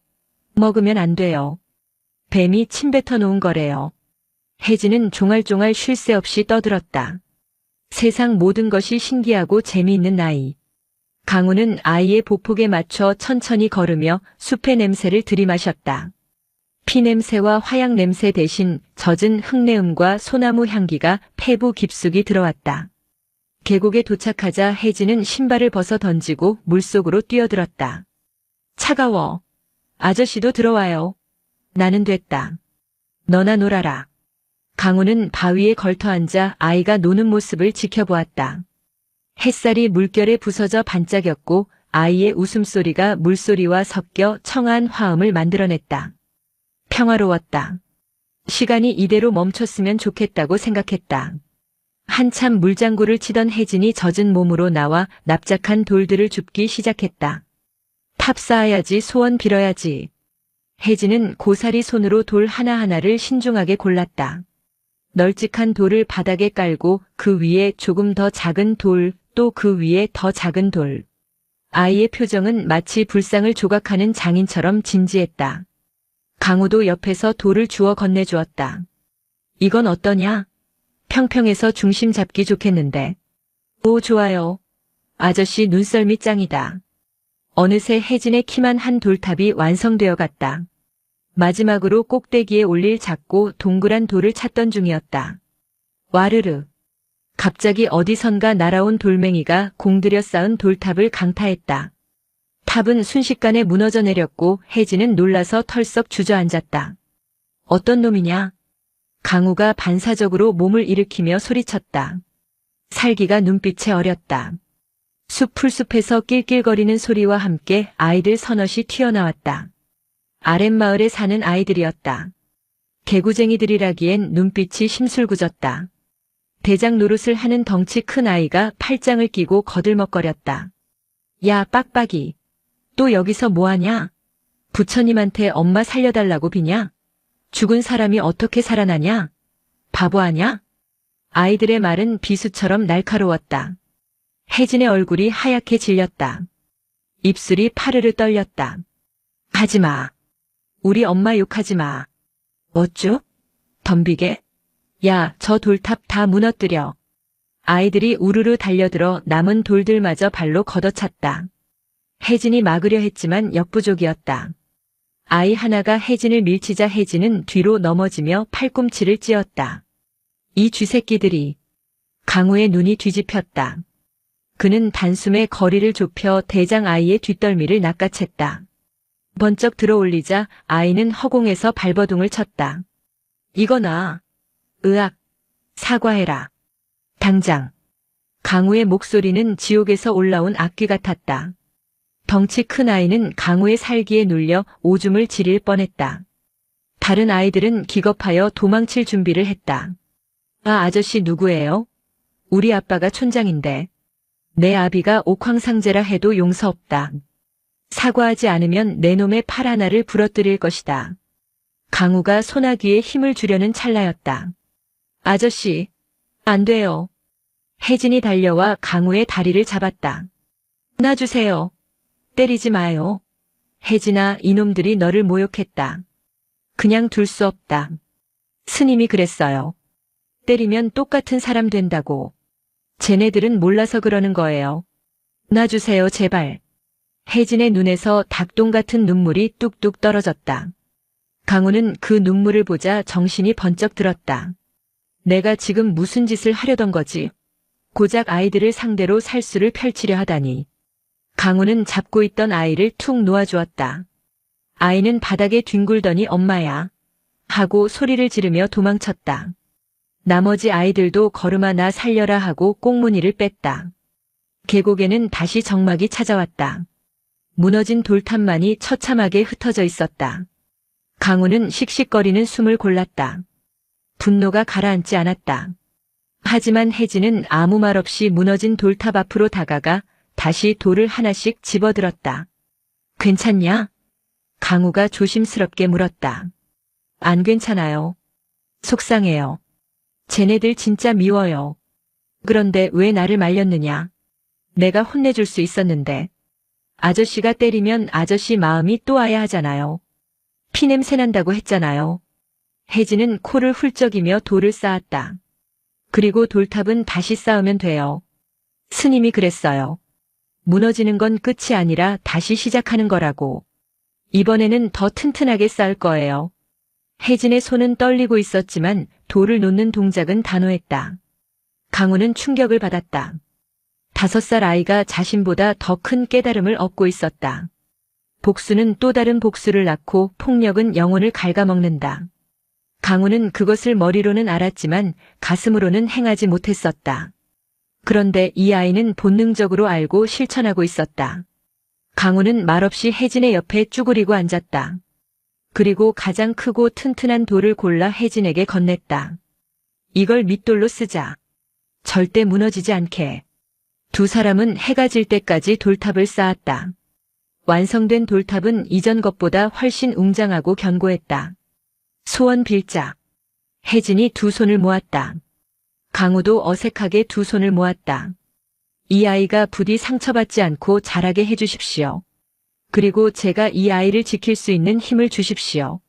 먹으면 안 돼요. 뱀이 침 뱉어 놓은 거래요. 혜진은 종알종알 쉴 새 없이 떠들었다. 세상 모든 것이 신기하고 재미있는 아이. 강우는 아이의 보폭에 맞춰 천천히 걸으며 숲의 냄새를 들이마셨다. 피 냄새와 화약 냄새 대신 젖은 흙내음과 소나무 향기가 폐부 깊숙이 들어왔다. 계곡에 도착하자 혜진은 신발을 벗어 던지고 물속으로 뛰어들었다. 차가워. 아저씨도 들어와요. 나는 됐다. 너나 놀아라. 강우는 바위에 걸터앉아 아이가 노는 모습을 지켜보았다. 햇살이 물결에 부서져 반짝였고 아이의 웃음소리가 물소리와 섞여 청아한 화음을 만들어냈다. 평화로웠다. 시간이 이대로 멈췄으면 좋겠다고 생각했다. 한참 물장구를 치던 혜진이 젖은 몸으로 나와 납작한 돌들을 줍기 시작했다. 탑 쌓아야지, 소원 빌어야지. 혜진은 고사리 손으로 돌 하나하나를 신중하게 골랐다. 널찍한 돌을 바닥에 깔고 그 위에 조금 더 작은 돌, 또 그 위에 더 작은 돌. 아이의 표정은 마치 불상을 조각하는 장인처럼 진지했다. 강우도 옆에서 돌을 주워 건네주었다. 이건 어떠냐? 평평해서 중심 잡기 좋겠는데. 오, 좋아요. 아저씨 눈썰미 짱이다. 어느새 혜진의 키만 한 돌탑이 완성되어 갔다. 마지막으로 꼭대기에 올릴 작고 동그란 돌을 찾던 중이었다. 와르르. 갑자기 어디선가 날아온 돌멩이가 공들여 쌓은 돌탑을 강타했다. 탑은 순식간에 무너져 내렸고 혜진은 놀라서 털썩 주저앉았다. 어떤 놈이냐? 강우가 반사적으로 몸을 일으키며 소리쳤다. 살기가 눈빛에 어렸다. 숲 풀숲에서 낄낄거리는 소리와 함께 아이들 서너시 튀어나왔다. 아랫마을에 사는 아이들이었다. 개구쟁이들이라기엔 눈빛이 심술궂었다. 대장 노릇을 하는 덩치 큰 아이가 팔짱을 끼고 거들먹거렸다. 야, 빡빡이. 또 여기서 뭐하냐? 부처님한테 엄마 살려달라고 비냐? 죽은 사람이 어떻게 살아나냐? 바보 아냐? 아이들의 말은 비수처럼 날카로웠다. 혜진의 얼굴이 하얗게 질렸다. 입술이 파르르 떨렸다. 하지마. 우리 엄마 욕하지마. 어쭈? 덤비게? 야, 저 돌탑 다 무너뜨려. 아이들이 우르르 달려들어 남은 돌들마저 발로 걷어찼다. 혜진이 막으려 했지만 역부족이었다. 아이 하나가 혜진을 밀치자 혜진은 뒤로 넘어지며 팔꿈치를 찧었다. 이 쥐새끼들이. 강우의 눈이 뒤집혔다. 그는 단숨에 거리를 좁혀 대장 아이의 뒷덜미를 낚아챘다. 번쩍 들어올리자 아이는 허공에서 발버둥을 쳤다. 이거나. 으악. 사과해라. 당장. 강우의 목소리는 지옥에서 올라온 악귀 같았다. 덩치 큰 아이는 강우의 살기에 눌려 오줌을 지릴 뻔했다. 다른 아이들은 기겁하여 도망칠 준비를 했다. 아저씨 누구예요? 우리 아빠가 촌장인데. 내 아비가 옥황상제라 해도 용서 없다. 사과하지 않으면 내 놈의 팔 하나를 부러뜨릴 것이다. 강우가 소나귀에 힘을 주려는 찰나였다. 아저씨, 안 돼요. 혜진이 달려와 강우의 다리를 잡았다. 놔주세요. 때리지 마요. 혜진아, 이놈들이 너를 모욕했다. 그냥 둘 수 없다. 스님이 그랬어요. 때리면 똑같은 사람 된다고. 쟤네들은 몰라서 그러는 거예요. 놔주세요, 제발. 혜진의 눈에서 닭똥 같은 눈물이 뚝뚝 떨어졌다. 강우는 그 눈물을 보자 정신이 번쩍 들었다. 내가 지금 무슨 짓을 하려던 거지? 고작 아이들을 상대로 살수를 펼치려 하다니. 강우는 잡고 있던 아이를 툭 놓아주었다. 아이는 바닥에 뒹굴더니 엄마야. 하고 소리를 지르며 도망쳤다. 나머지 아이들도 걸음아 나 살려라 하고 꽁무니를 뺐다. 계곡에는 다시 정막이 찾아왔다. 무너진 돌탑만이 처참하게 흩어져 있었다. 강우는 씩씩거리는 숨을 골랐다. 분노가 가라앉지 않았다. 하지만 혜진은 아무 말 없이 무너진 돌탑 앞으로 다가가 다시 돌을 하나씩 집어들었다. 괜찮냐? 강우가 조심스럽게 물었다. 안 괜찮아요. 속상해요. 쟤네들 진짜 미워요. 그런데 왜 나를 말렸느냐? 내가 혼내줄 수 있었는데. 아저씨가 때리면 아저씨 마음이 또 와야 하잖아요. 피냄새 난다고 했잖아요. 혜진은 코를 훌쩍이며 돌을 쌓았다. 그리고 돌탑은 다시 쌓으면 돼요. 스님이 그랬어요. 무너지는 건 끝이 아니라 다시 시작하는 거라고. 이번에는 더 튼튼하게 쌓을 거예요. 혜진의 손은 떨리고 있었지만 돌을 놓는 동작은 단호했다. 강우는 충격을 받았다. 5살 아이가 자신보다 더 큰 깨달음을 얻고 있었다. 복수는 또 다른 복수를 낳고 폭력은 영혼을 갉아먹는다. 강우는 그것을 머리로는 알았지만 가슴으로는 행하지 못했었다. 그런데 이 아이는 본능적으로 알고 실천하고 있었다. 강우는 말없이 혜진의 옆에 쭈그리고 앉았다. 그리고 가장 크고 튼튼한 돌을 골라 혜진에게 건넸다. 이걸 밑돌로 쓰자. 절대 무너지지 않게. 두 사람은 해가 질 때까지 돌탑을 쌓았다. 완성된 돌탑은 이전 것보다 훨씬 웅장하고 견고했다. 소원 빌자. 혜진이 두 손을 모았다. 강우도 어색하게 두 손을 모았다. 이 아이가 부디 상처받지 않고 자라게 해주십시오. 그리고 제가 이 아이를 지킬 수 있는 힘을 주십시오.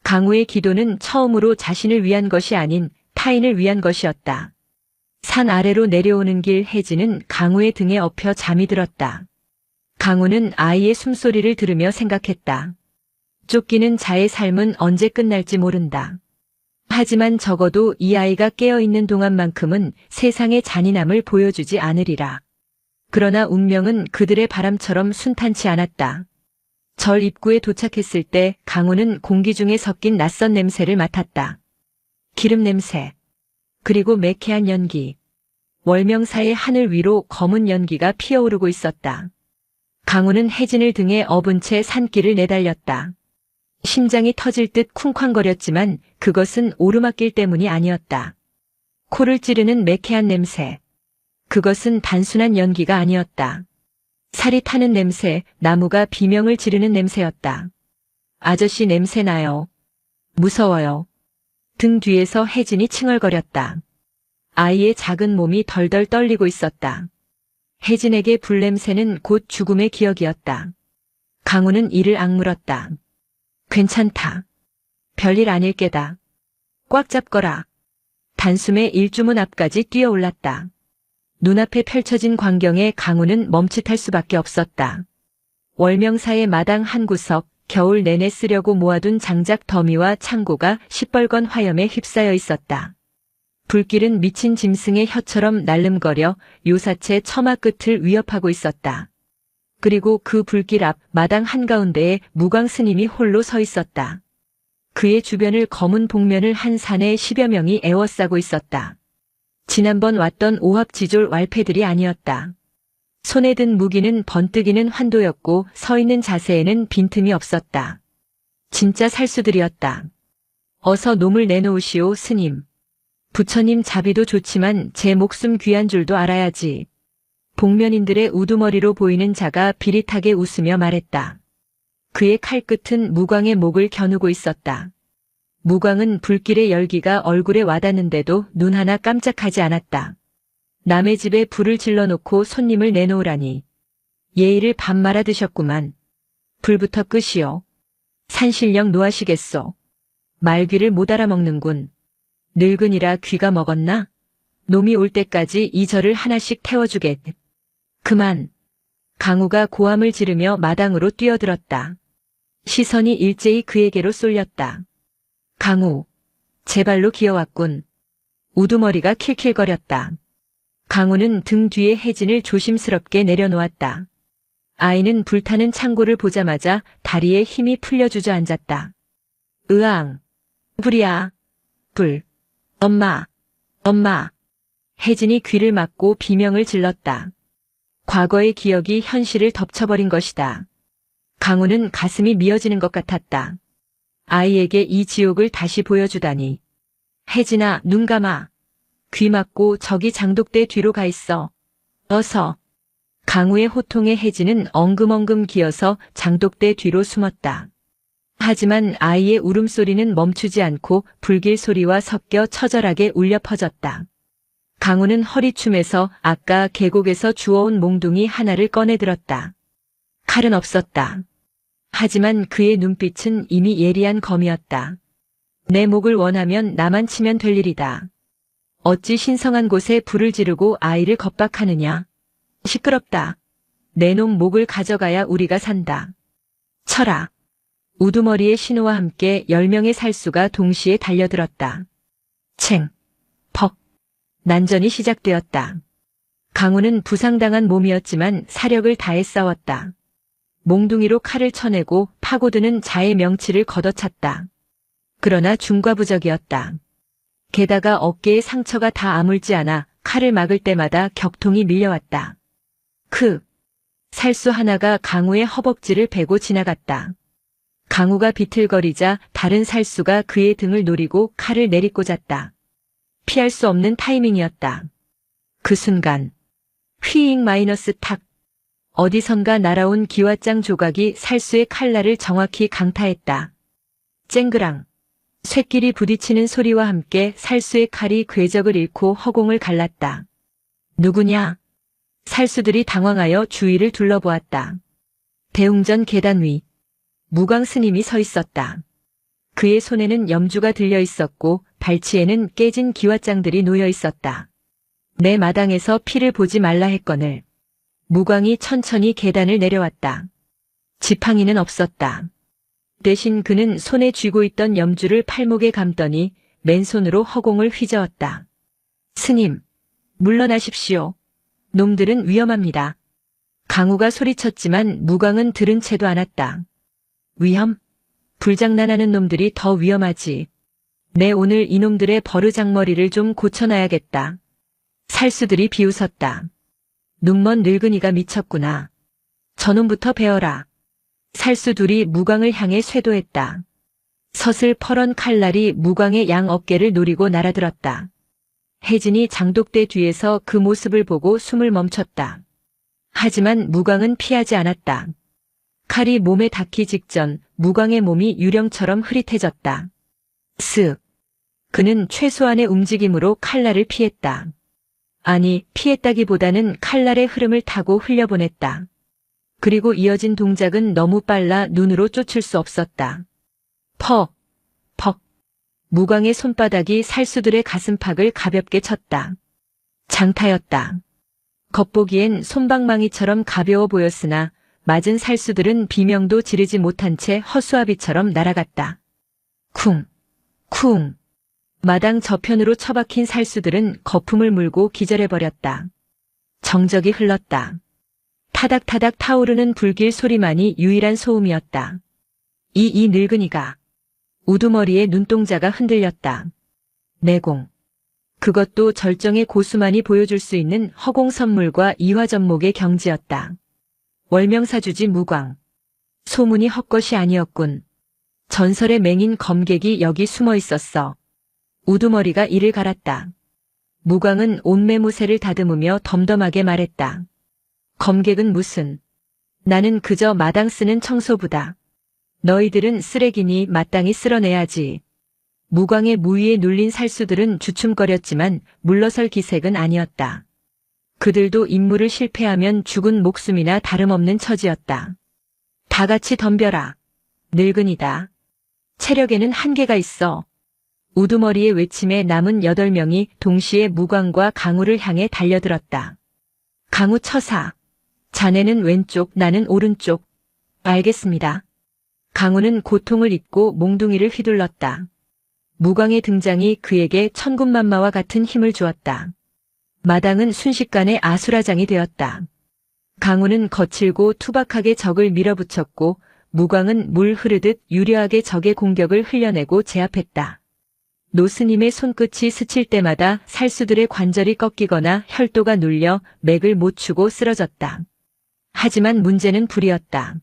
강우의 기도는 처음으로 자신을 위한 것이 아닌 타인을 위한 것이었다. 산 아래로 내려오는 길 혜진은 강우의 등에 엎여 잠이 들었다. 강우는 아이의 숨소리를 들으며 생각했다. 쫓기는 자의 삶은 언제 끝날지 모른다. 하지만 적어도 이 아이가 깨어있는 동안만큼은 세상의 잔인함을 보여주지 않으리라. 그러나 운명은 그들의 바람처럼 순탄치 않았다. 절 입구에 도착했을 때 강우는 공기 중에 섞인 낯선 냄새를 맡았다. 기름 냄새, 그리고 매캐한 연기. 월명사의 하늘 위로 검은 연기가 피어오르고 있었다. 강우는 혜진을 등에 업은 채 산길을 내달렸다. 심장이 터질 듯 쿵쾅거렸지만 그것은 오르막길 때문이 아니었다. 코를 찌르는 매캐한 냄새. 그것은 단순한 연기가 아니었다. 살이 타는 냄새, 나무가 비명을 지르는 냄새였다. 아저씨 냄새 나요. 무서워요. 등 뒤에서 혜진이 칭얼거렸다. 아이의 작은 몸이 덜덜 떨리고 있었다. 혜진에게 불냄새는 곧 죽음의 기억이었다. 강우는 이를 악물었다. 괜찮다. 별일 아닐 게다. 꽉 잡거라. 단숨에 일주문 앞까지 뛰어올랐다. 눈앞에 펼쳐진 광경에 강우는 멈칫할 수밖에 없었다. 월명사의 마당 한 구석, 겨울 내내 쓰려고 모아둔 장작 더미와 창고가 시뻘건 화염에 휩싸여 있었다. 불길은 미친 짐승의 혀처럼 날름거려 요사체 처마 끝을 위협하고 있었다. 그리고 그 불길 앞 마당 한가운데에 무광 스님이 홀로 서 있었다. 그의 주변을 검은 복면을 한 사내 10여 명이 에워싸고 있었다. 지난번 왔던 오합지졸 왈패들이 아니었다. 손에 든 무기는 번뜩이는 환도였고 서 있는 자세에는 빈틈이 없었다. 진짜 살수들이었다. 어서 놈을 내놓으시오, 스님. 부처님 자비도 좋지만 제 목숨 귀한 줄도 알아야지. 복면인들의 우두머리로 보이는 자가 비릿하게 웃으며 말했다. 그의 칼끝은 무광의 목을 겨누고 있었다. 무광은 불길의 열기가 얼굴에 와닿는데도 눈 하나 깜짝하지 않았다. 남의 집에 불을 질러놓고 손님을 내놓으라니. 예의를 밥 말아 드셨구만. 불부터 끄시오. 산신령 노하시겠소. 말귀를 못 알아먹는군. 늙은이라 귀가 먹었나? 놈이 올 때까지 이 절을 하나씩 태워주겠. 그만. 강우가 고함을 지르며 마당으로 뛰어들었다. 시선이 일제히 그에게로 쏠렸다. 강우. 제 발로 기어왔군. 우두머리가 킬킬거렸다. 강우는 등 뒤에 혜진을 조심스럽게 내려놓았다. 아이는 불타는 창고를 보자마자 다리에 힘이 풀려 주저앉았다. 으앙. 불이야. 불. 엄마. 엄마. 혜진이 귀를 막고 비명을 질렀다. 과거의 기억이 현실을 덮쳐버린 것이다. 강우는 가슴이 미어지는 것 같았다. 아이에게 이 지옥을 다시 보여주다니. 혜진아, 눈 감아. 귀 막고 저기 장독대 뒤로 가 있어. 어서. 강우의 호통에 혜진은 엉금엉금 기어서 장독대 뒤로 숨었다. 하지만 아이의 울음소리는 멈추지 않고 불길 소리와 섞여 처절하게 울려 퍼졌다. 강우는 허리춤에서 아까 계곡에서 주워온 몽둥이 하나를 꺼내 들었다. 칼은 없었다. 하지만 그의 눈빛은 이미 예리한 검이었다. 내 목을 원하면 나만 치면 될 일이다. 어찌 신성한 곳에 불을 지르고 아이를 겁박하느냐. 시끄럽다. 내 놈 목을 가져가야 우리가 산다. 쳐라. 우두머리의 신호와 함께 10명의 살수가 동시에 달려들었다. 챙, 퍽. 난전이 시작되었다. 강우는 부상당한 몸이었지만 사력을 다해 싸웠다. 몽둥이로 칼을 쳐내고 파고드는 자의 명치를 걷어찼다. 그러나 중과부적이었다. 게다가 어깨에 상처가 다 아물지 않아 칼을 막을 때마다 격통이 밀려왔다. 살수 하나가 강우의 허벅지를 베고 지나갔다. 강우가 비틀거리자 다른 살수가 그의 등을 노리고 칼을 내리꽂았다. 피할 수 없는 타이밍이었다. 그 순간 휘잉 마이너스 탁. 어디선가 날아온 기왓장 조각이 살수의 칼날을 정확히 강타했다. 쨍그랑. 쇳길이 부딪히는 소리와 함께 살수의 칼이 궤적을 잃고 허공을 갈랐다. 누구냐? 살수들이 당황하여 주위를 둘러보았다. 대웅전 계단 위. 무광 스님이 서 있었다. 그의 손에는 염주가 들려 있었고 발치에는 깨진 기왓장들이 놓여 있었다. 내 마당에서 피를 보지 말라 했거늘. 무광이 천천히 계단을 내려왔다. 지팡이는 없었다. 대신 그는 손에 쥐고 있던 염주를 팔목에 감더니 맨손으로 허공을 휘저었다. 스님, 물러나십시오. 놈들은 위험합니다. 강우가 소리쳤지만 무광은 들은 채도 않았다. 위험? 불장난하는 놈들이 더 위험하지. 내 오늘 이놈들의 버르장머리를 좀 고쳐놔야겠다. 살수들이 비웃었다. 눈먼 늙은이가 미쳤구나. 저놈부터 배워라. 살수 둘이 무광을 향해 쇄도했다. 서슬퍼런 칼날이 무광의 양 어깨를 노리고 날아들었다. 혜진이 장독대 뒤에서 그 모습을 보고 숨을 멈췄다. 하지만 무광은 피하지 않았다. 칼이 몸에 닿기 직전 무광의 몸이 유령처럼 흐릿해졌다. 쓱. 그는 최소한의 움직임으로 칼날을 피했다. 아니, 피했다기보다는 칼날의 흐름을 타고 흘려보냈다. 그리고 이어진 동작은 너무 빨라 눈으로 쫓을 수 없었다. 퍽, 퍽. 무광의 손바닥이 살수들의 가슴팍을 가볍게 쳤다. 장타였다. 겉보기엔 솜방망이처럼 가벼워 보였으나 맞은 살수들은 비명도 지르지 못한 채 허수아비처럼 날아갔다. 쿵, 쿵. 마당 저편으로 처박힌 살수들은 거품을 물고 기절해버렸다. 정적이 흘렀다. 타닥타닥 타오르는 불길 소리만이 유일한 소음이었다. 이 늙은이가. 우두머리의 눈동자가 흔들렸다. 내공. 그것도 절정의 고수만이 보여줄 수 있는 허공선물과 이화전목의 경지였다. 월명사주지 무광. 소문이 헛것이 아니었군. 전설의 맹인 검객이 여기 숨어 있었어. 우두머리가 이를 갈았다. 무광은 온매무새를 다듬으며 덤덤하게 말했다. 검객은 무슨. 나는 그저 마당 쓰는 청소부다. 너희들은 쓰레기니 마땅히 쓸어내야지. 무광의 무위에 눌린 살수들은 주춤거렸지만 물러설 기색은 아니었다. 그들도 임무를 실패하면 죽은 목숨이나 다름없는 처지였다. 다 같이 덤벼라. 늙은이다. 체력에는 한계가 있어. 우두머리의 외침에 남은 8명이 동시에 무광과 강우를 향해 달려들었다. 강우 처사. 자네는 왼쪽, 나는 오른쪽. 알겠습니다. 강우는 고통을 잊고 몽둥이를 휘둘렀다. 무광의 등장이 그에게 천군만마와 같은 힘을 주었다. 마당은 순식간에 아수라장이 되었다. 강우는 거칠고 투박하게 적을 밀어붙였고 무광은 물 흐르듯 유려하게 적의 공격을 흘려내고 제압했다. 노스님의 손끝이 스칠 때마다 살수들의 관절이 꺾이거나 혈도가 눌려 맥을 못 추고 쓰러졌다. 하지만 문제는 불이었다.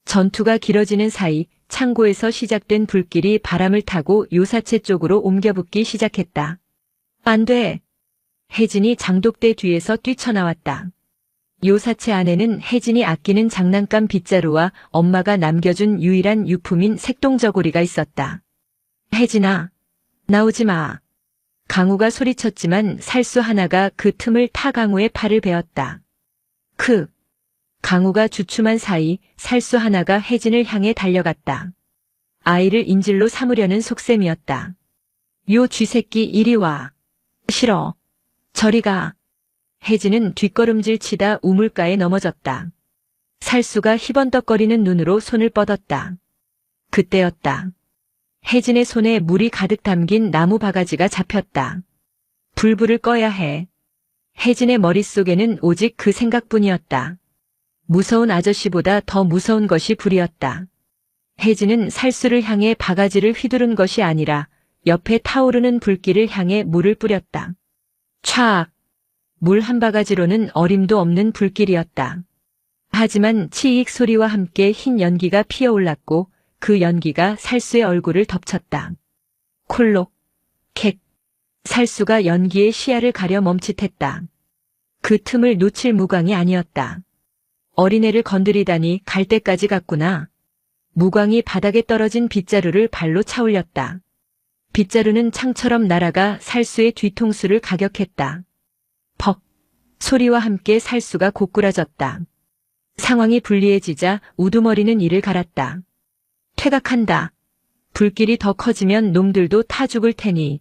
전투가 길어지는 사이 창고에서 시작된 불길이 바람을 타고 요사체 쪽으로 옮겨붙기 시작했다. 안 돼. 혜진이 장독대 뒤에서 뛰쳐나왔다. 요사체 안에는 혜진이 아끼는 장난감 빗자루와 엄마가 남겨준 유일한 유품인 색동저고리가 있었다. 혜진아, 나오지 마. 강우가 소리쳤지만 살수 하나가 그 틈을 타 강우의 팔을 베었다. 강우가 주춤한 사이 살수 하나가 혜진을 향해 달려갔다. 아이를 인질로 삼으려는 속셈이었다. 요 쥐새끼 이리 와. 싫어. 저리 가. 혜진은 뒷걸음질 치다 우물가에 넘어졌다. 살수가 희번덕거리는 눈으로 손을 뻗었다. 그때였다. 혜진의 손에 물이 가득 담긴 나무 바가지가 잡혔다. 불불을 꺼야 해. 혜진의 머릿속에는 오직 그 생각뿐이었다. 무서운 아저씨보다 더 무서운 것이 불이었다. 혜진은 살수를 향해 바가지를 휘두른 것이 아니라 옆에 타오르는 불길을 향해 물을 뿌렸다. 촥! 물 한 바가지로는 어림도 없는 불길이었다. 하지만 치익 소리와 함께 흰 연기가 피어올랐고 그 연기가 살수의 얼굴을 덮쳤다. 콜록, 객. 살수가 연기의 시야를 가려 멈칫했다. 그 틈을 놓칠 무광이 아니었다. 어린애를 건드리다니 갈 때까지 갔구나. 무광이 바닥에 떨어진 빗자루를 발로 차올렸다. 빗자루는 창처럼 날아가 살수의 뒤통수를 가격했다. 퍽! 소리와 함께 살수가 고꾸라졌다. 상황이 불리해지자 우두머리는 이를 갈았다. 퇴각한다. 불길이 더 커지면 놈들도 타 죽을 테니.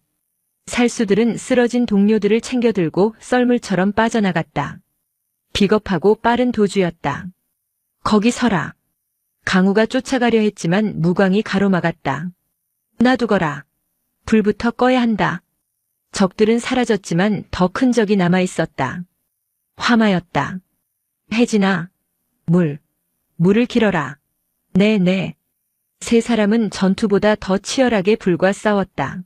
살수들은 쓰러진 동료들을 챙겨들고 썰물처럼 빠져나갔다. 비겁하고 빠른 도주였다. 거기 서라. 강우가 쫓아가려 했지만 무광이 가로막았다. 놔두거라. 불부터 꺼야 한다. 적들은 사라졌지만 더 큰 적이 남아 있었다. 화마였다. 혜진아, 물을 길어라. 네. 세 사람은 전투보다 더 치열하게 불과 싸웠다.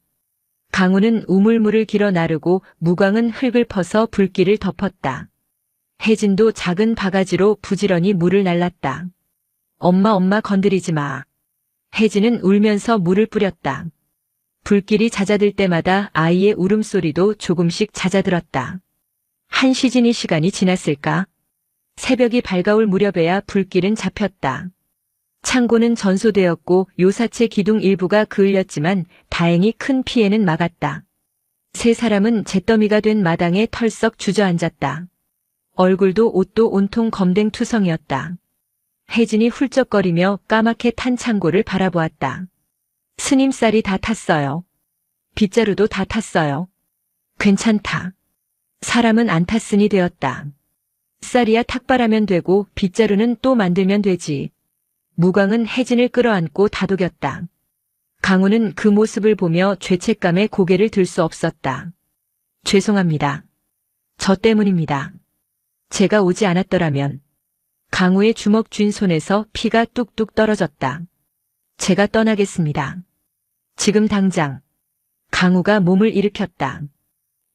강우는 우물물을 길어 나르고 무광은 흙을 퍼서 불길을 덮었다. 혜진도 작은 바가지로 부지런히 물을 날랐다. 엄마 건드리지 마. 혜진은 울면서 물을 뿌렸다. 불길이 잦아들 때마다 아이의 울음소리도 조금씩 잦아들었다. 한 시즌이 시간이 지났을까? 새벽이 밝아올 무렵에야 불길은 잡혔다. 창고는 전소되었고 요사체 기둥 일부가 그을렸지만 다행히 큰 피해는 막았다. 세 사람은 잿더미가 된 마당에 털썩 주저앉았다. 얼굴도 옷도 온통 검댕투성이었다. 혜진이 훌쩍거리며 까맣게 탄 창고를 바라보았다. 스님 쌀이 다 탔어요. 빗자루도 다 탔어요. 괜찮다. 사람은 안 탔으니 되었다. 쌀이야 탁발하면 되고 빗자루는 또 만들면 되지. 무광은 혜진을 끌어안고 다독였다. 강우는 그 모습을 보며 죄책감에 고개를 들 수 없었다. 죄송합니다. 저 때문입니다. 제가 오지 않았더라면. 강우의 주먹 쥔 손에서 피가 뚝뚝 떨어졌다. 제가 떠나겠습니다. 지금 당장. 강우가 몸을 일으켰다.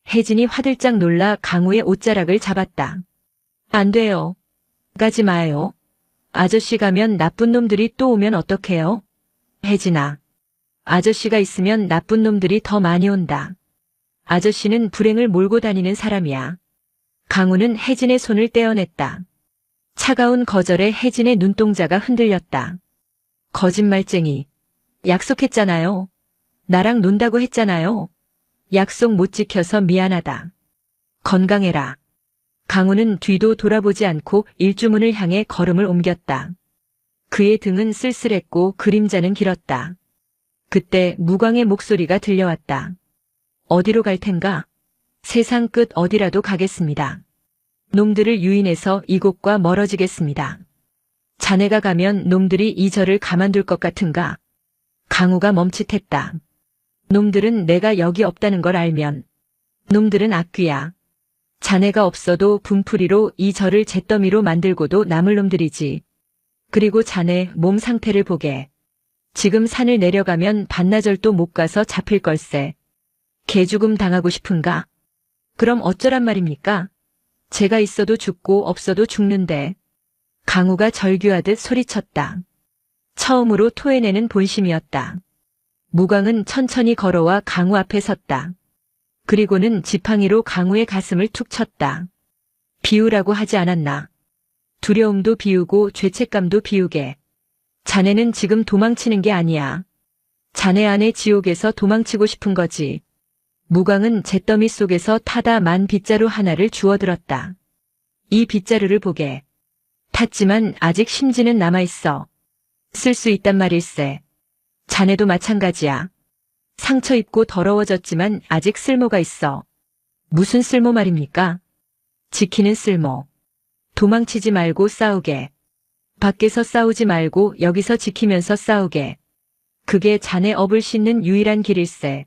혜진이 화들짝 놀라 강우의 옷자락을 잡았다. 안 돼요. 가지 마요. 아저씨 가면 나쁜 놈들이 또 오면 어떡해요? 혜진아. 아저씨가 있으면 나쁜 놈들이 더 많이 온다. 아저씨는 불행을 몰고 다니는 사람이야. 강우는 혜진의 손을 떼어냈다. 차가운 거절에 혜진의 눈동자가 흔들렸다. 거짓말쟁이. 약속했잖아요. 나랑 논다고 했잖아요. 약속 못 지켜서 미안하다. 건강해라. 강우는 뒤도 돌아보지 않고 일주문을 향해 걸음을 옮겼다. 그의 등은 쓸쓸했고 그림자는 길었다. 그때 무광의 목소리가 들려왔다. 어디로 갈 텐가? 세상 끝 어디라도 가겠습니다. 놈들을 유인해서 이곳과 멀어지겠습니다. 자네가 가면 놈들이 이 절을 가만둘 것 같은가? 강우가 멈칫했다. 놈들은 내가 여기 없다는 걸 알면. 놈들은 악귀야. 자네가 없어도 분풀이로 이 절을 잿더미로 만들고도 남을 놈들이지. 그리고 자네 몸 상태를 보게. 지금 산을 내려가면 반나절도 못 가서 잡힐 걸세. 개죽음 당하고 싶은가? 그럼 어쩌란 말입니까? 제가 있어도 죽고 없어도 죽는데. 강우가 절규하듯 소리쳤다. 처음으로 토해내는 본심이었다. 무광은 천천히 걸어와 강우 앞에 섰다. 그리고는 지팡이로 강우의 가슴을 툭 쳤다. 비우라고 하지 않았나. 두려움도 비우고 죄책감도 비우게. 자네는 지금 도망치는 게 아니야. 자네 안의 지옥에서 도망치고 싶은 거지. 무광은 잿더미 속에서 타다 만 빗자루 하나를 주워들었다. 이 빗자루를 보게. 탔지만 아직 심지는 남아있어. 쓸 수 있단 말일세. 자네도 마찬가지야. 상처 입고 더러워졌지만 아직 쓸모가 있어. 무슨 쓸모 말입니까? 지키는 쓸모. 도망치지 말고 싸우게. 밖에서 싸우지 말고 여기서 지키면서 싸우게. 그게 자네 업을 씻는 유일한 길일세.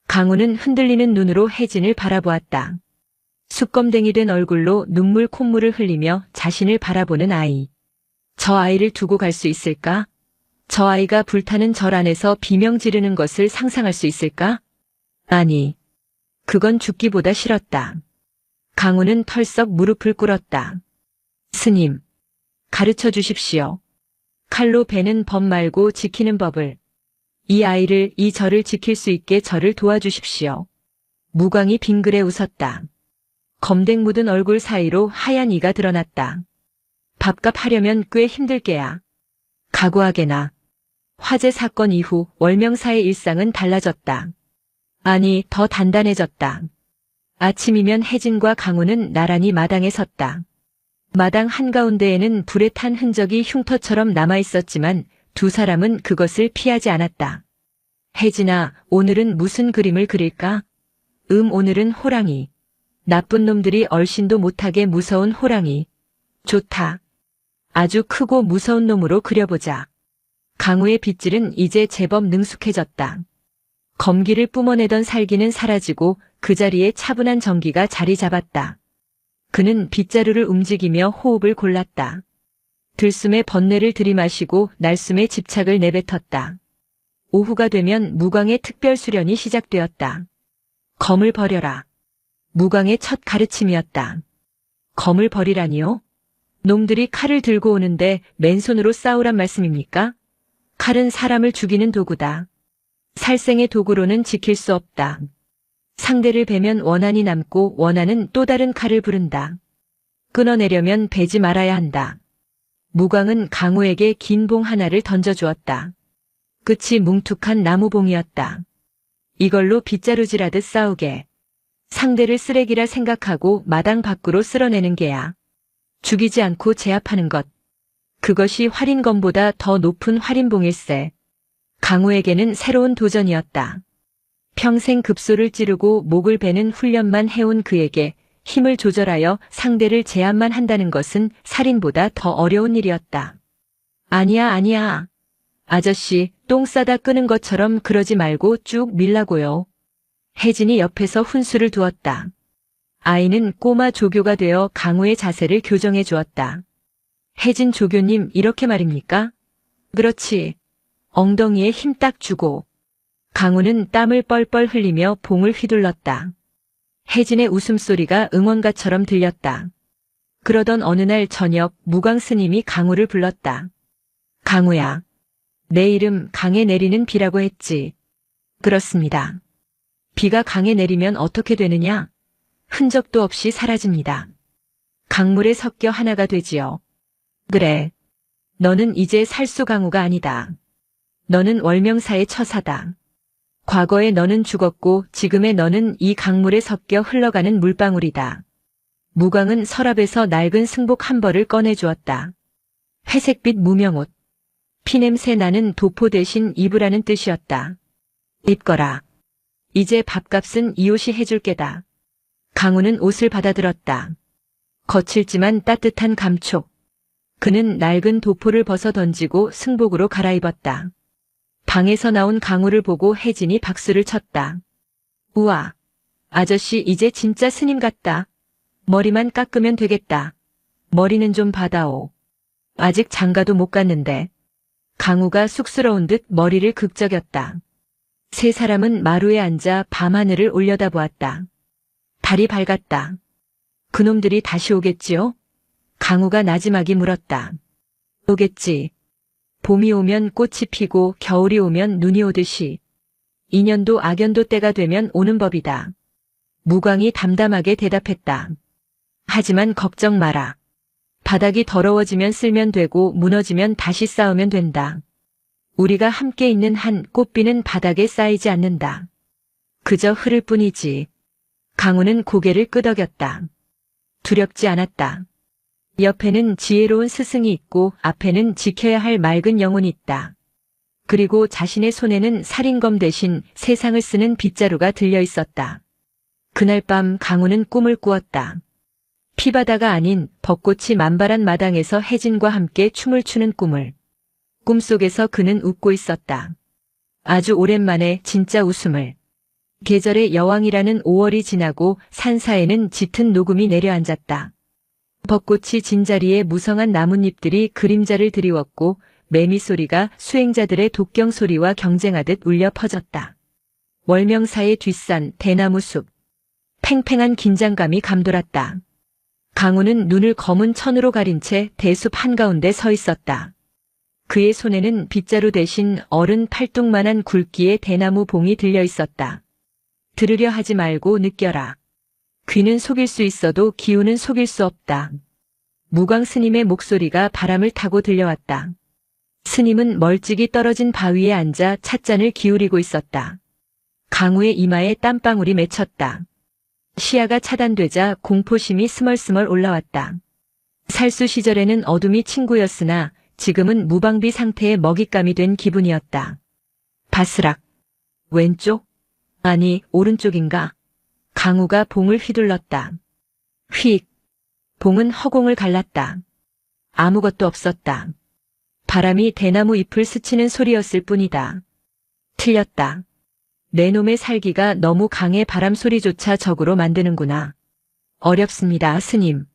강우는 흔들리는 눈으로 혜진을 바라보았다. 수검댕이 된 얼굴로 눈물 콧물을 흘리며 자신을 바라보는 아이. 저 아이를 두고 갈 수 있을까? 저 아이가 불타는 절 안에서 비명 지르는 것을 상상할 수 있을까? 아니, 그건 죽기보다 싫었다. 강우는 털썩 무릎을 꿇었다. 스님, 가르쳐 주십시오. 칼로 베는 법 말고 지키는 법을. 이 아이를, 이 절을 지킬 수 있게 저를 도와주십시오. 무광이 빙그레 웃었다. 검댕 묻은 얼굴 사이로 하얀 이가 드러났다. 밥값 하려면 꽤 힘들 게야. 각오하게나. 화재 사건 이후 월명사의 일상은 달라졌다. 아니, 더 단단해졌다. 아침이면 혜진과 강우는 나란히 마당에 섰다. 마당 한가운데에는 불에 탄 흔적이 흉터처럼 남아있었지만 두 사람은 그것을 피하지 않았다. 혜진아, 오늘은 무슨 그림을 그릴까? 오늘은 호랑이. 나쁜 놈들이 얼씬도 못하게 무서운 호랑이. 좋다. 아주 크고 무서운 놈으로 그려보자. 강우의 빗질은 이제 제법 능숙해졌다. 검기를 뿜어내던 살기는 사라지고 그 자리에 차분한 정기가 자리 잡았다. 그는 빗자루를 움직이며 호흡을 골랐다. 들숨에 번뇌를 들이마시고 날숨에 집착을 내뱉었다. 오후가 되면 무광의 특별 수련이 시작되었다. 검을 버려라. 무광의 첫 가르침이었다. 검을 버리라니요? 놈들이 칼을 들고 오는데 맨손으로 싸우란 말씀입니까? 칼은 사람을 죽이는 도구다. 살생의 도구로는 지킬 수 없다. 상대를 베면 원한이 남고 원한은 또 다른 칼을 부른다. 끊어내려면 베지 말아야 한다. 무광은 강우에게 긴 봉 하나를 던져주었다. 끝이 뭉툭한 나무봉이었다. 이걸로 빗자루질하듯 싸우게. 상대를 쓰레기라 생각하고 마당 밖으로 쓸어내는 게야. 죽이지 않고 제압하는 것. 그것이 활인검보다 더 높은 활인봉일세. 강우에게는 새로운 도전이었다. 평생 급소를 찌르고 목을 베는 훈련만 해온 그에게 힘을 조절하여 상대를 제압만 한다는 것은 살인보다 더 어려운 일이었다. 아니야. 아저씨, 똥 싸다 끄는 것처럼 그러지 말고 쭉 밀라고요. 혜진이 옆에서 훈수를 두었다. 아이는 꼬마 조교가 되어 강우의 자세를 교정해 주었다. 혜진 조교님 이렇게 말입니까? 그렇지. 엉덩이에 힘 딱 주고. 강우는 땀을 뻘뻘 흘리며 봉을 휘둘렀다. 혜진의 웃음소리가 응원가처럼 들렸다. 그러던 어느 날 저녁 무광 스님이 강우를 불렀다. 강우야. 내 이름 강에 내리는 비라고 했지. 그렇습니다. 비가 강에 내리면 어떻게 되느냐? 흔적도 없이 사라집니다. 강물에 섞여 하나가 되지요. 그래. 너는 이제 살수강우가 아니다. 너는 월명사의 처사다. 과거의 너는 죽었고 지금의 너는 이 강물에 섞여 흘러가는 물방울이다. 무광은 서랍에서 낡은 승복 한 벌을 꺼내주었다. 회색빛 무명옷. 피냄새 나는 도포 대신 입으라는 뜻이었다. 입거라. 이제 밥값은 이 옷이 해줄 게다. 강우는 옷을 받아들었다. 거칠지만 따뜻한 감촉. 그는 낡은 도포를 벗어 던지고 승복으로 갈아입었다. 방에서 나온 강우를 보고 혜진이 박수를 쳤다. 우와, 아저씨 이제 진짜 스님 같다. 머리만 깎으면 되겠다. 머리는 좀 받아오. 아직 장가도 못 갔는데. 강우가 쑥스러운 듯 머리를 극적였다. 세 사람은 마루에 앉아 밤하늘을 올려다보았다. 달이 밝았다. 그놈들이 다시 오겠지요? 강우가 나지막이 물었다. 오겠지. 봄이 오면 꽃이 피고 겨울이 오면 눈이 오듯이 인연도 악연도 때가 되면 오는 법이다. 무광이 담담하게 대답했다. 하지만 걱정 마라. 바닥이 더러워지면 쓸면 되고 무너지면 다시 쌓으면 된다. 우리가 함께 있는 한 꽃비는 바닥에 쌓이지 않는다. 그저 흐를 뿐이지. 강우는 고개를 끄덕였다. 두렵지 않았다. 옆에는 지혜로운 스승이 있고 앞에는 지켜야 할 맑은 영혼이 있다. 그리고 자신의 손에는 살인검 대신 세상을 쓰는 빗자루가 들려 있었다. 그날 밤 강우는 꿈을 꾸었다. 피바다가 아닌 벚꽃이 만발한 마당에서 혜진과 함께 춤을 추는 꿈을. 꿈속에서 그는 웃고 있었다. 아주 오랜만에 진짜 웃음을. 계절의 여왕이라는 5월이 지나고 산사에는 짙은 녹음이 내려앉았다. 벚꽃이 진 자리에 무성한 나뭇잎들이 그림자를 드리웠고 매미 소리가 수행자들의 독경 소리와 경쟁하듯 울려 퍼졌다. 월명사의 뒷산 대나무 숲. 팽팽한 긴장감이 감돌았다. 강우는 눈을 검은 천으로 가린 채 대숲 한가운데 서 있었다. 그의 손에는 빗자루 대신 어른 팔뚝만한 굵기의 대나무 봉이 들려 있었다. 들으려 하지 말고 느껴라. 귀는 속일 수 있어도 기운은 속일 수 없다. 무광 스님의 목소리가 바람을 타고 들려왔다. 스님은 멀찍이 떨어진 바위에 앉아 찻잔을 기울이고 있었다. 강우의 이마에 땀방울이 맺혔다. 시야가 차단되자 공포심이 스멀스멀 올라왔다. 살수 시절에는 어둠이 친구였으나 지금은 무방비 상태의 먹잇감이 된 기분이었다. 바스락. 왼쪽? 아니, 오른쪽인가? 강우가 봉을 휘둘렀다. 휙. 봉은 허공을 갈랐다. 아무것도 없었다. 바람이 대나무 잎을 스치는 소리였을 뿐이다. 틀렸다. 내 놈의 살기가 너무 강해 바람 소리조차 적으로 만드는구나. 어렵습니다, 스님.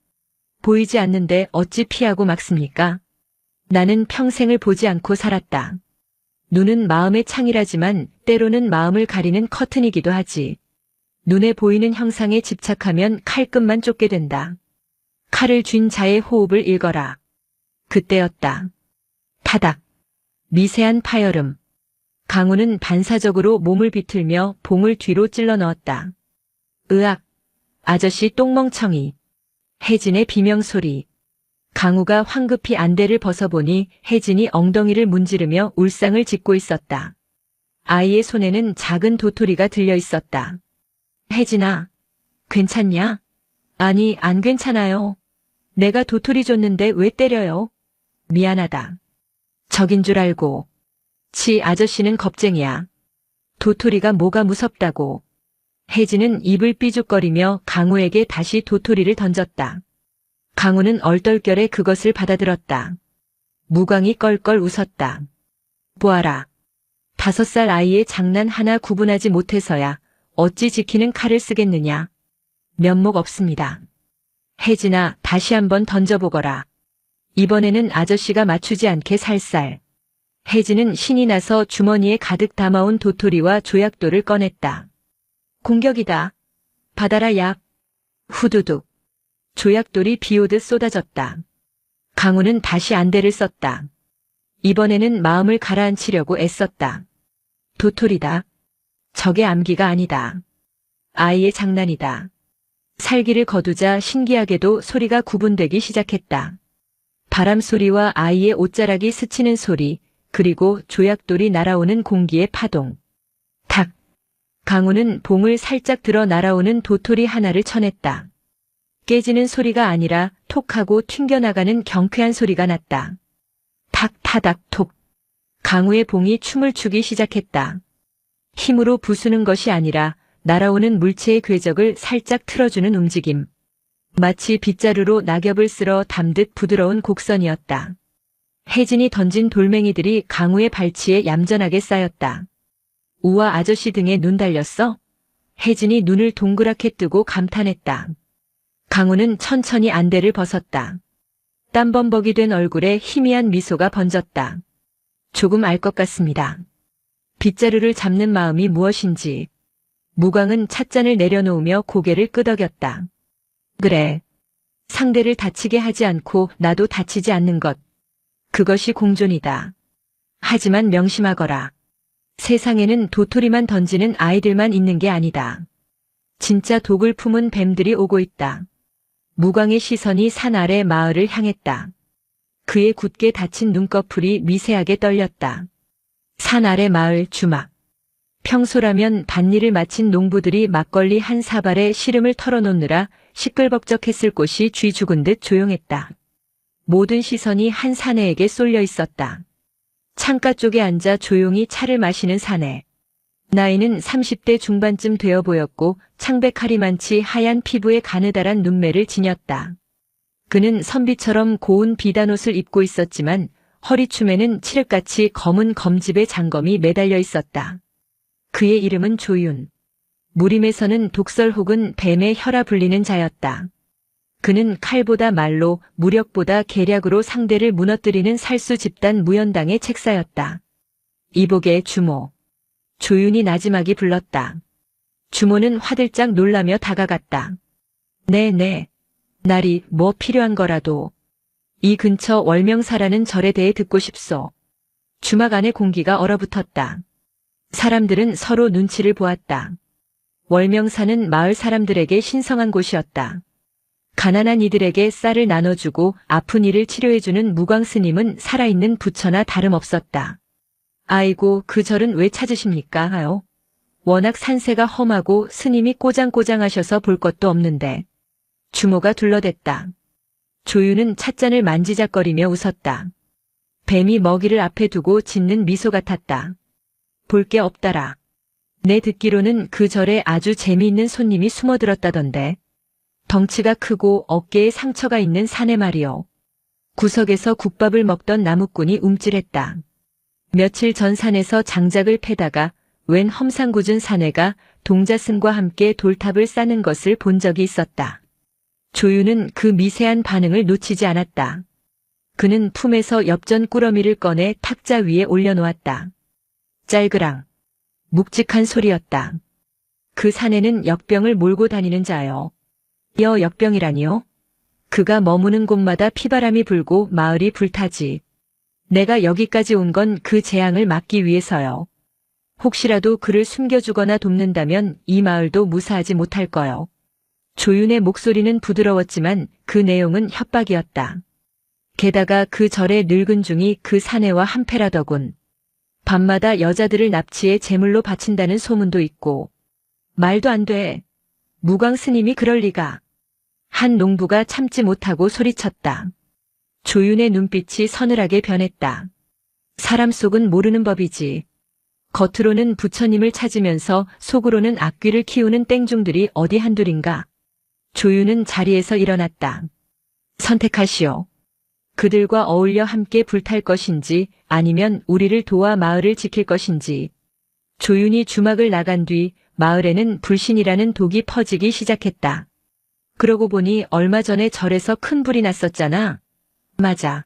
보이지 않는데 어찌 피하고 막습니까? 나는 평생을 보지 않고 살았다. 눈은 마음의 창이라지만 때로는 마음을 가리는 커튼이기도 하지. 눈에 보이는 형상에 집착하면 칼끝만 쫓게 된다. 칼을 쥔 자의 호흡을 읽어라. 그때였다. 타닥. 미세한 파열음. 강우는 반사적으로 몸을 비틀며 봉을 뒤로 찔러 넣었다. 으악. 아저씨 똥멍청이. 혜진의 비명소리. 강우가 황급히 안대를 벗어보니 혜진이 엉덩이를 문지르며 울상을 짓고 있었다. 아이의 손에는 작은 도토리가 들려 있었다. 혜진아, 괜찮냐? 아니, 안 괜찮아요. 내가 도토리 줬는데 왜 때려요? 미안하다. 적인 줄 알고. 지 아저씨는 겁쟁이야. 도토리가 뭐가 무섭다고. 혜진은 입을 삐죽거리며 강우에게 다시 도토리를 던졌다. 강우는 얼떨결에 그것을 받아들었다. 무광이 껄껄 웃었다. 보아라. 5살 아이의 장난 하나 구분하지 못해서야 어찌 지키는 칼을 쓰겠느냐. 면목 없습니다. 혜진아, 다시 한번 던져보거라. 이번에는 아저씨가 맞추지 않게 살살. 혜진은 신이 나서 주머니에 가득 담아온 도토리와 조약돌을 꺼냈다. 공격이다. 받아라 약. 후두둑. 조약돌이 비오듯 쏟아졌다. 강우는 다시 안대를 썼다. 이번에는 마음을 가라앉히려고 애썼다. 도토리다. 적의 암기가 아니다. 아이의 장난이다. 살기를 거두자 신기하게도 소리가 구분되기 시작했다. 바람 소리와 아이의 옷자락이 스치는 소리, 그리고 조약돌이 날아오는 공기의 파동. 탁! 강우는 봉을 살짝 들어 날아오는 도토리 하나를 쳐냈다. 깨지는 소리가 아니라 톡하고 튕겨나가는 경쾌한 소리가 났다. 탁 타닥 톡. 강우의 봉이 춤을 추기 시작했다. 힘으로 부수는 것이 아니라 날아오는 물체의 궤적을 살짝 틀어주는 움직임. 마치 빗자루로 낙엽을 쓸어 담듯 부드러운 곡선이었다. 혜진이 던진 돌멩이들이 강우의 발치에 얌전하게 쌓였다. 우와, 아저씨 등에 눈 달렸어? 혜진이 눈을 동그랗게 뜨고 감탄했다. 강우는 천천히 안대를 벗었다. 땀범벅이 된 얼굴에 희미한 미소가 번졌다. 조금 알 것 같습니다. 빗자루를 잡는 마음이 무엇인지. 무광은 찻잔을 내려놓으며 고개를 끄덕였다. 그래. 상대를 다치게 하지 않고 나도 다치지 않는 것. 그것이 공존이다. 하지만 명심하거라. 세상에는 도토리만 던지는 아이들만 있는 게 아니다. 진짜 독을 품은 뱀들이 오고 있다. 무광의 시선이 산 아래 마을을 향했다. 그의 굳게 닫힌 눈꺼풀이 미세하게 떨렸다. 산 아래 마을 주막. 평소라면 밭일을 마친 농부들이 막걸리 한 사발에 시름을 털어놓느라 시끌벅적했을 곳이 쥐 죽은 듯 조용했다. 모든 시선이 한 사내에게 쏠려 있었다. 창가 쪽에 앉아 조용히 차를 마시는 사내. 나이는 30대 중반쯤 되어 보였고 창백하리 많지 하얀 피부에 가느다란 눈매를 지녔다. 그는 선비처럼 고운 비단옷을 입고 있었지만 허리춤에는 칠흑같이 검은 검집의 장검이 매달려 있었다. 그의 이름은 조윤. 무림에서는 독설 혹은 뱀의 혈아 불리는 자였다. 그는 칼보다 말로, 무력보다 계략으로 상대를 무너뜨리는 살수 집단 무연당의 책사였다. 이복의 주모. 조윤이 나지막이 불렀다. 주모는 화들짝 놀라며 다가갔다. 네네. 날이 뭐 필요한 거라도. 이 근처 월명사라는 절에 대해 듣고 싶소. 주막 안의 공기가 얼어붙었다. 사람들은 서로 눈치를 보았다. 월명사는 마을 사람들에게 신성한 곳이었다. 가난한 이들에게 쌀을 나눠주고 아픈 이를 치료해주는 무광 스님은 살아있는 부처나 다름없었다. 아이고, 그 절은 왜 찾으십니까 하요? 워낙 산세가 험하고 스님이 꼬장꼬장하셔서 볼 것도 없는데. 주모가 둘러댔다. 조유는 찻잔을 만지작거리며 웃었다. 뱀이 먹이를 앞에 두고 짓는 미소 같았다. 볼 게 없다라. 내 듣기로는 그 절에 아주 재미있는 손님이 숨어들었다던데. 덩치가 크고 어깨에 상처가 있는 사내 말이요. 구석에서 국밥을 먹던 나무꾼이 움찔했다. 며칠 전 산에서 장작을 패다가 웬 험상궂은 사내가 동자승과 함께 돌탑을 쌓는 것을 본 적이 있었다. 조유는 그 미세한 반응을 놓치지 않았다. 그는 품에서 엽전 꾸러미를 꺼내 탁자 위에 올려놓았다. 짤그랑. 묵직한 소리였다. 그 사내는 역병을 몰고 다니는 자요. 역병이라니요? 그가 머무는 곳마다 피바람이 불고 마을이 불타지. 내가 여기까지 온 건 그 재앙을 막기 위해서요. 혹시라도 그를 숨겨주거나 돕는다면 이 마을도 무사하지 못할 거요. 조윤의 목소리는 부드러웠지만 그 내용은 협박이었다. 게다가 그 절의 늙은 중이 그 사내와 한패라더군. 밤마다 여자들을 납치해 제물로 바친다는 소문도 있고. 말도 안 돼. 무광 스님이 그럴 리가. 한 농부가 참지 못하고 소리쳤다. 조윤의 눈빛이 서늘하게 변했다. 사람 속은 모르는 법이지. 겉으로는 부처님을 찾으면서 속으로는 악귀를 키우는 땡중들이 어디 한둘인가. 조윤은 자리에서 일어났다. 선택하시오. 그들과 어울려 함께 불탈 것인지 아니면 우리를 도와 마을을 지킬 것인지. 조윤이 주막을 나간 뒤 마을에는 불신이라는 독이 퍼지기 시작했다. 그러고 보니 얼마 전에 절에서 큰 불이 났었잖아. 맞아.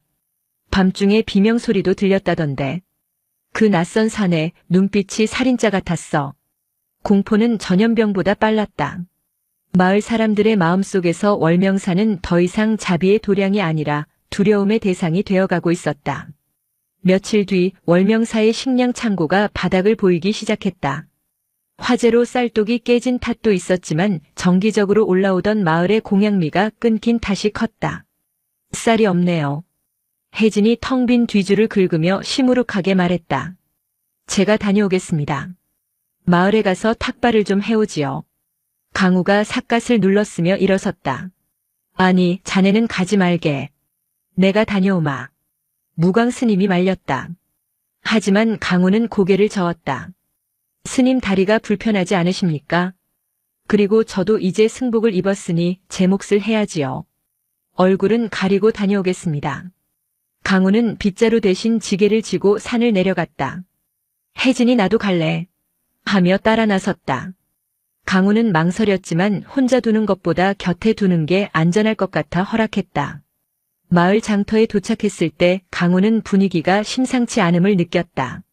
밤중에 비명소리도 들렸다던데. 그 낯선 사내 눈빛이 살인자 같았어. 공포는 전염병보다 빨랐다. 마을 사람들의 마음속에서 월명사는 더 이상 자비의 도량이 아니라 두려움의 대상이 되어가고 있었다. 며칠 뒤 월명사의 식량 창고가 바닥을 보이기 시작했다. 화재로 쌀독이 깨진 탓도 있었지만 정기적으로 올라오던 마을의 공양미가 끊긴 탓이 컸다. 쌀이 없네요. 혜진이 텅 빈 뒤줄을 긁으며 시무룩하게 말했다. 제가 다녀오겠습니다. 마을에 가서 탁발을 좀 해오지요. 강우가 삿갓을 눌렀으며 일어섰다. 아니, 자네는 가지 말게. 내가 다녀오마. 무광 스님이 말렸다. 하지만 강우는 고개를 저었다. 스님 다리가 불편하지 않으십니까? 그리고 저도 이제 승복을 입었으니 제 몫을 해야지요. 얼굴은 가리고 다녀오겠습니다. 강우는 빗자루 대신 지게를 지고 산을 내려갔다. 혜진이 나도 갈래. 하며 따라 나섰다. 강우는 망설였지만 혼자 두는 것보다 곁에 두는 게 안전할 것 같아 허락했다. 마을 장터에 도착했을 때 강우는 분위기가 심상치 않음을 느꼈다.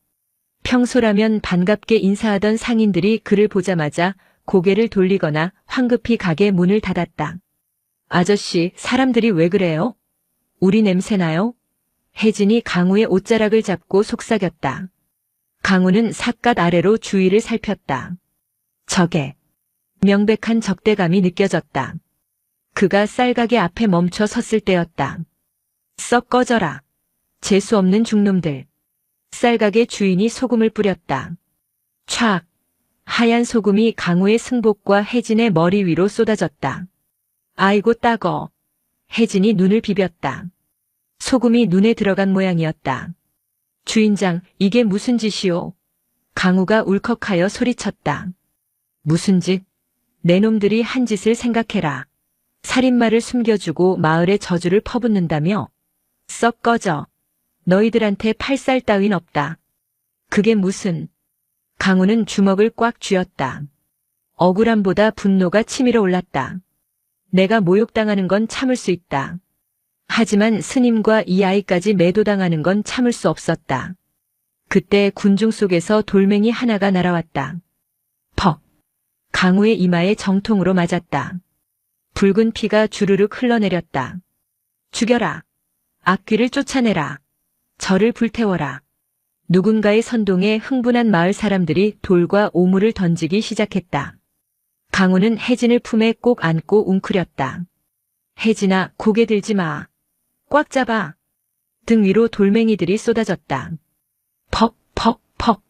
평소라면 반갑게 인사하던 상인들이 그를 보자마자 고개를 돌리거나 황급히 가게 문을 닫았다. 아저씨, 사람들이 왜 그래요? 우리 냄새나요? 혜진이 강우의 옷자락을 잡고 속삭였다. 강우는 삿갓 아래로 주위를 살폈다. 저게 명백한 적대감이 느껴졌다. 그가 쌀가게 앞에 멈춰 섰을 때였다. 썩 꺼져라. 재수 없는 중놈들. 쌀가게 주인이 소금을 뿌렸다. 촥. 하얀 소금이 강우의 승복과 혜진의 머리 위로 쏟아졌다. 아이고 따거. 혜진이 눈을 비볐다. 소금이 눈에 들어간 모양이었다. 주인장, 이게 무슨 짓이오? 강우가 울컥하여 소리쳤다. 무슨 짓? 내 놈들이 한 짓을 생각해라. 살인마를 숨겨주고 마을에 저주를 퍼붓는다며? 썩 꺼져. 너희들한테 팔살 따윈 없다. 그게 무슨... 강우는 주먹을 꽉 쥐었다. 억울함보다 분노가 치밀어 올랐다. 내가 모욕당하는 건 참을 수 있다. 하지만 스님과 이 아이까지 매도당하는 건 참을 수 없었다. 그때 군중 속에서 돌멩이 하나가 날아왔다. 퍽! 강우의 이마에 정통으로 맞았다. 붉은 피가 주르륵 흘러내렸다. 죽여라. 악귀를 쫓아내라. 저를 불태워라. 누군가의 선동에 흥분한 마을 사람들이 돌과 오물을 던지기 시작했다. 강우는 혜진을 품에 꼭 안고 웅크렸다. 혜진아, 고개 들지 마. 꽉 잡아. 등 위로 돌멩이들이 쏟아졌다. 퍽, 퍽, 퍽.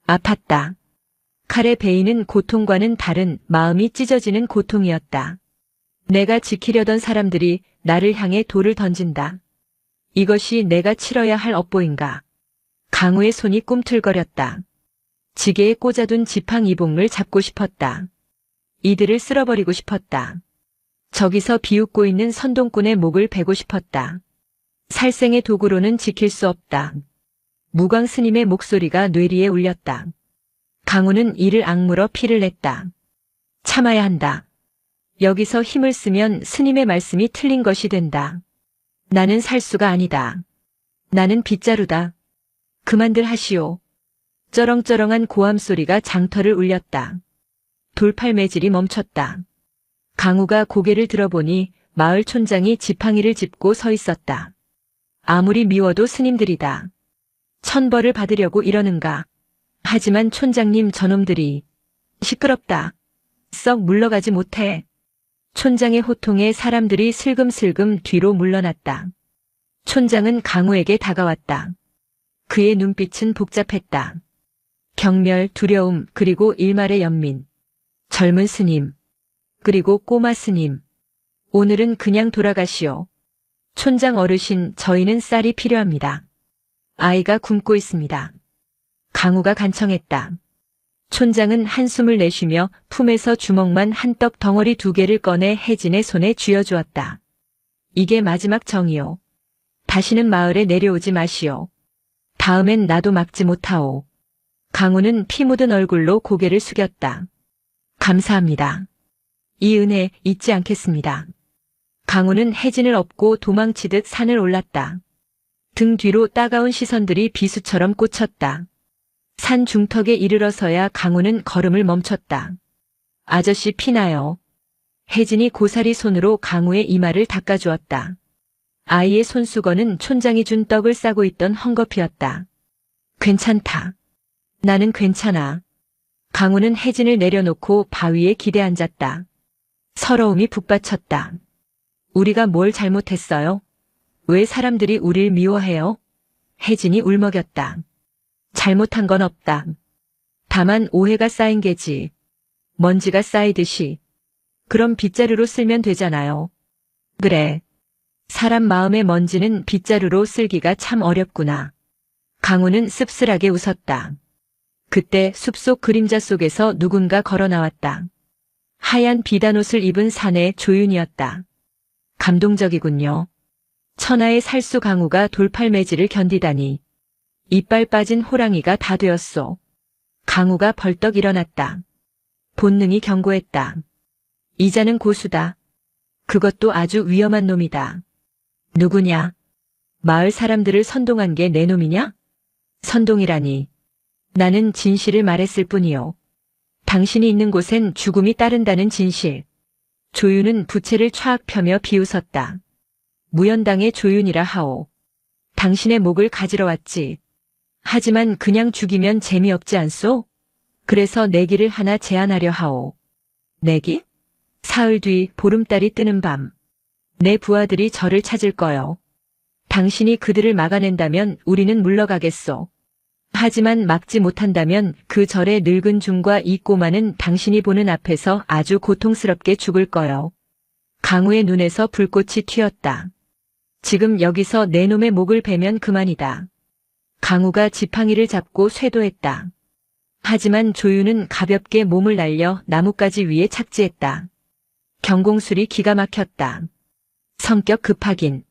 아팠다. 칼의 베이는 고통과는 다른 마음이 찢어지는 고통이었다. 내가 지키려던 사람들이 나를 향해 돌을 던진다. 이것이 내가 치러야 할 업보인가. 강우의 손이 꿈틀거렸다. 지게에 꽂아둔 지팡 이봉을 잡고 싶었다. 이들을 쓸어버리고 싶었다. 저기서 비웃고 있는 선동꾼의 목을 베고 싶었다. 살생의 도구로는 지킬 수 없다. 무광 스님의 목소리가 뇌리에 울렸다. 강우는 이를 악물어 피를 냈다. 참아야 한다. 여기서 힘을 쓰면 스님의 말씀이 틀린 것이 된다. 나는 살수가 아니다. 나는 빗자루다. 그만들 하시오. 쩌렁쩌렁한 고함 소리가 장터를 울렸다. 돌팔매질이 멈췄다. 강우가 고개를 들어보니 마을 촌장이 지팡이를 짚고 서 있었다. 아무리 미워도 스님들이다. 천벌을 받으려고 이러는가. 하지만 촌장님 저놈들이 시끄럽다. 썩 물러가지 못해. 촌장의 호통에 사람들이 슬금슬금 뒤로 물러났다. 촌장은 강우에게 다가왔다. 그의 눈빛은 복잡했다. 경멸, 두려움, 그리고 일말의 연민. 젊은 스님, 그리고 꼬마 스님. 오늘은 그냥 돌아가시오. 촌장 어르신, 저희는 쌀이 필요합니다. 아이가 굶고 있습니다. 강우가 간청했다. 촌장은 한숨을 내쉬며 품에서 주먹만 한 떡 덩어리 2개를 꺼내 혜진의 손에 쥐어주었다. 이게 마지막 정이오. 다시는 마을에 내려오지 마시오. 다음엔 나도 막지 못하오. 강우는 피 묻은 얼굴로 고개를 숙였다. 감사합니다. 이 은혜 잊지 않겠습니다. 강우는 혜진을 업고 도망치듯 산을 올랐다. 등 뒤로 따가운 시선들이 비수처럼 꽂혔다. 산 중턱에 이르러서야 강우는 걸음을 멈췄다. 아저씨 피나요. 혜진이 고사리 손으로 강우의 이마를 닦아주었다. 아이의 손수건은 촌장이 준 떡을 싸고 있던 헝겊이었다. 괜찮다. 나는 괜찮아. 강우는 혜진을 내려놓고 바위에 기대 앉았다. 서러움이 북받쳤다. 우리가 뭘 잘못했어요? 왜 사람들이 우릴 미워해요? 혜진이 울먹였다. 잘못한 건 없다. 다만 오해가 쌓인 게지. 먼지가 쌓이듯이. 그럼 빗자루로 쓸면 되잖아요. 그래. 사람 마음의 먼지는 빗자루로 쓸기가 참 어렵구나. 강우는 씁쓸하게 웃었다. 그때 숲속 그림자 속에서 누군가 걸어 나왔다. 하얀 비단옷을 입은 사내 조윤이었다. 감동적이군요. 천하의 살수 강우가 돌팔매질을 견디다니. 이빨 빠진 호랑이가 다 되었소. 강우가 벌떡 일어났다. 본능이 경고했다. 이자는 고수다. 그것도 아주 위험한 놈이다. 누구냐? 마을 사람들을 선동한 게 내 놈이냐? 선동이라니. 나는 진실을 말했을 뿐이요. 당신이 있는 곳엔 죽음이 따른다는 진실. 조윤은 부채를 촥 펴며 비웃었다. 무연당의 조윤이라 하오. 당신의 목을 가지러 왔지. 하지만 그냥 죽이면 재미없지 않소? 그래서 내기를 하나 제안하려 하오. 내기? 사흘 뒤 보름달이 뜨는 밤. 내 부하들이 저를 찾을 거요. 당신이 그들을 막아낸다면 우리는 물러가겠소. 하지만 막지 못한다면 그 절의 늙은 중과 이 꼬마는 당신이 보는 앞에서 아주 고통스럽게 죽을 거요. 강우의 눈에서 불꽃이 튀었다. 지금 여기서 내 놈의 목을 베면 그만이다. 강우가 지팡이를 잡고 쇄도했다. 하지만 조윤은 가볍게 몸을 날려 나뭇가지 위에 착지했다. 경공술이 기가 막혔다. 성격 급하긴.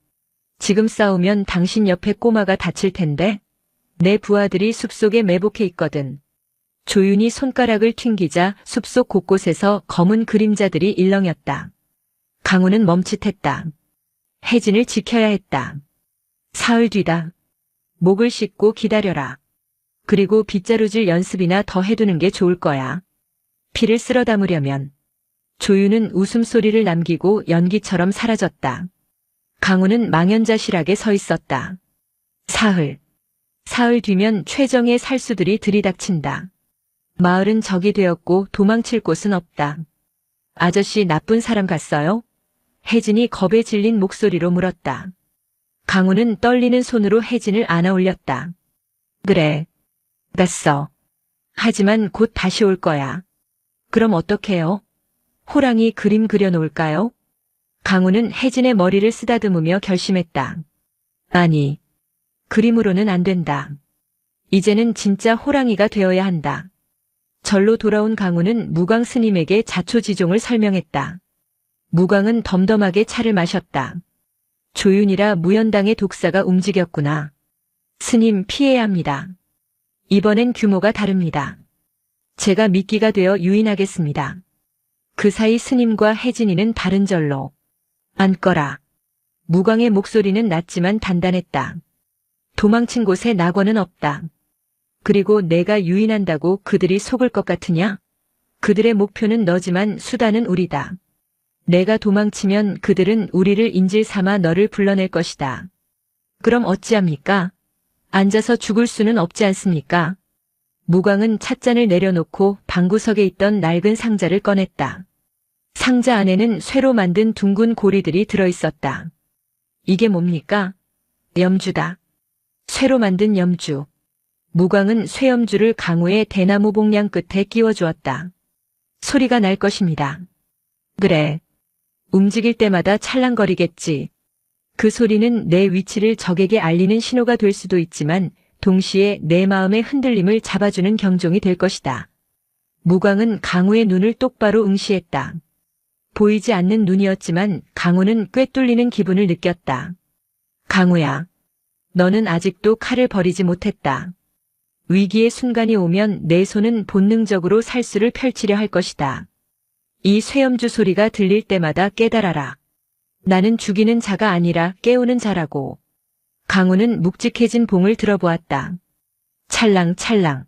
지금 싸우면 당신 옆에 꼬마가 다칠 텐데. 내 부하들이 숲속에 매복해 있거든. 조윤이 손가락을 튕기자 숲속 곳곳에서 검은 그림자들이 일렁였다. 강우는 멈칫했다. 혜진을 지켜야 했다. 사흘 뒤다. 목을 씻고 기다려라. 그리고 빗자루질 연습이나 더 해두는 게 좋을 거야. 피를 쓸어 담으려면. 조윤은 웃음소리를 남기고 연기처럼 사라졌다. 강우는 망연자실하게 서 있었다. 사흘 뒤면 최정의 살수들이 들이닥친다. 마을은 적이 되었고 도망칠 곳은 없다. 아저씨 나쁜 사람 같어요? 혜진이 겁에 질린 목소리로 물었다. 강우는 떨리는 손으로 혜진을 안아 올렸다. 그래. 갔어. 하지만 곧 다시 올 거야. 그럼 어떡해요? 호랑이 그림 그려놓을까요? 강우는 혜진의 머리를 쓰다듬으며 결심했다. 아니, 그림으로는 안 된다. 이제는 진짜 호랑이가 되어야 한다. 절로 돌아온 강우는 무광 스님에게 자초지종을 설명했다. 무광은 덤덤하게 차를 마셨다. 조윤이라 무연당의 독사가 움직였구나. 스님 피해야 합니다. 이번엔 규모가 다릅니다. 제가 미끼가 되어 유인하겠습니다. 그 사이 스님과 혜진이는 다른 절로. 앉거라. 무광의 목소리는 낮지만 단단했다. 도망친 곳에 낙원은 없다. 그리고 내가 유인한다고 그들이 속을 것 같으냐? 그들의 목표는 너지만 수단은 우리다. 내가 도망치면 그들은 우리를 인질 삼아 너를 불러낼 것이다. 그럼 어찌합니까? 앉아서 죽을 수는 없지 않습니까? 무광은 찻잔을 내려놓고 방구석에 있던 낡은 상자를 꺼냈다. 상자 안에는 쇠로 만든 둥근 고리들이 들어있었다. 이게 뭡니까? 염주다. 쇠로 만든 염주. 무광은 쇠염주를 강우의 대나무 봉량 끝에 끼워주었다. 소리가 날 것입니다. 그래. 움직일 때마다 찰랑거리겠지. 그 소리는 내 위치를 적에게 알리는 신호가 될 수도 있지만 동시에 내 마음의 흔들림을 잡아주는 경종이 될 것이다. 무광은 강우의 눈을 똑바로 응시했다. 보이지 않는 눈이었지만 강우는 꿰뚫리는 기분을 느꼈다. 강우야, 너는 아직도 칼을 버리지 못했다. 위기의 순간이 오면 내 손은 본능적으로 살수를 펼치려 할 것이다. 이 쇠염주 소리가 들릴 때마다 깨달아라. 나는 죽이는 자가 아니라 깨우는 자라고. 강우는 묵직해진 봉을 들어보았다. 찰랑찰랑.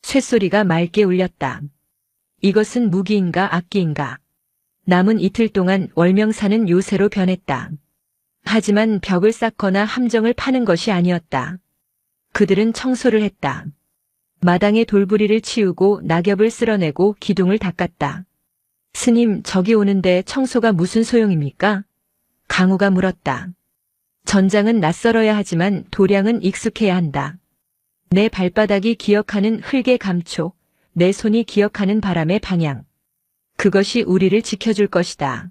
쇠소리가 맑게 울렸다. 이것은 무기인가 악기인가. 남은 이틀 동안 월명사는 요새로 변했다. 하지만 벽을 쌓거나 함정을 파는 것이 아니었다. 그들은 청소를 했다. 마당의 돌부리를 치우고 낙엽을 쓸어내고 기둥을 닦았다. 스님, 저기 오는데 청소가 무슨 소용입니까? 강우가 물었다. 전장은 낯설어야 하지만 도량은 익숙해야 한다. 내 발바닥이 기억하는 흙의 감촉, 내 손이 기억하는 바람의 방향. 그것이 우리를 지켜줄 것이다.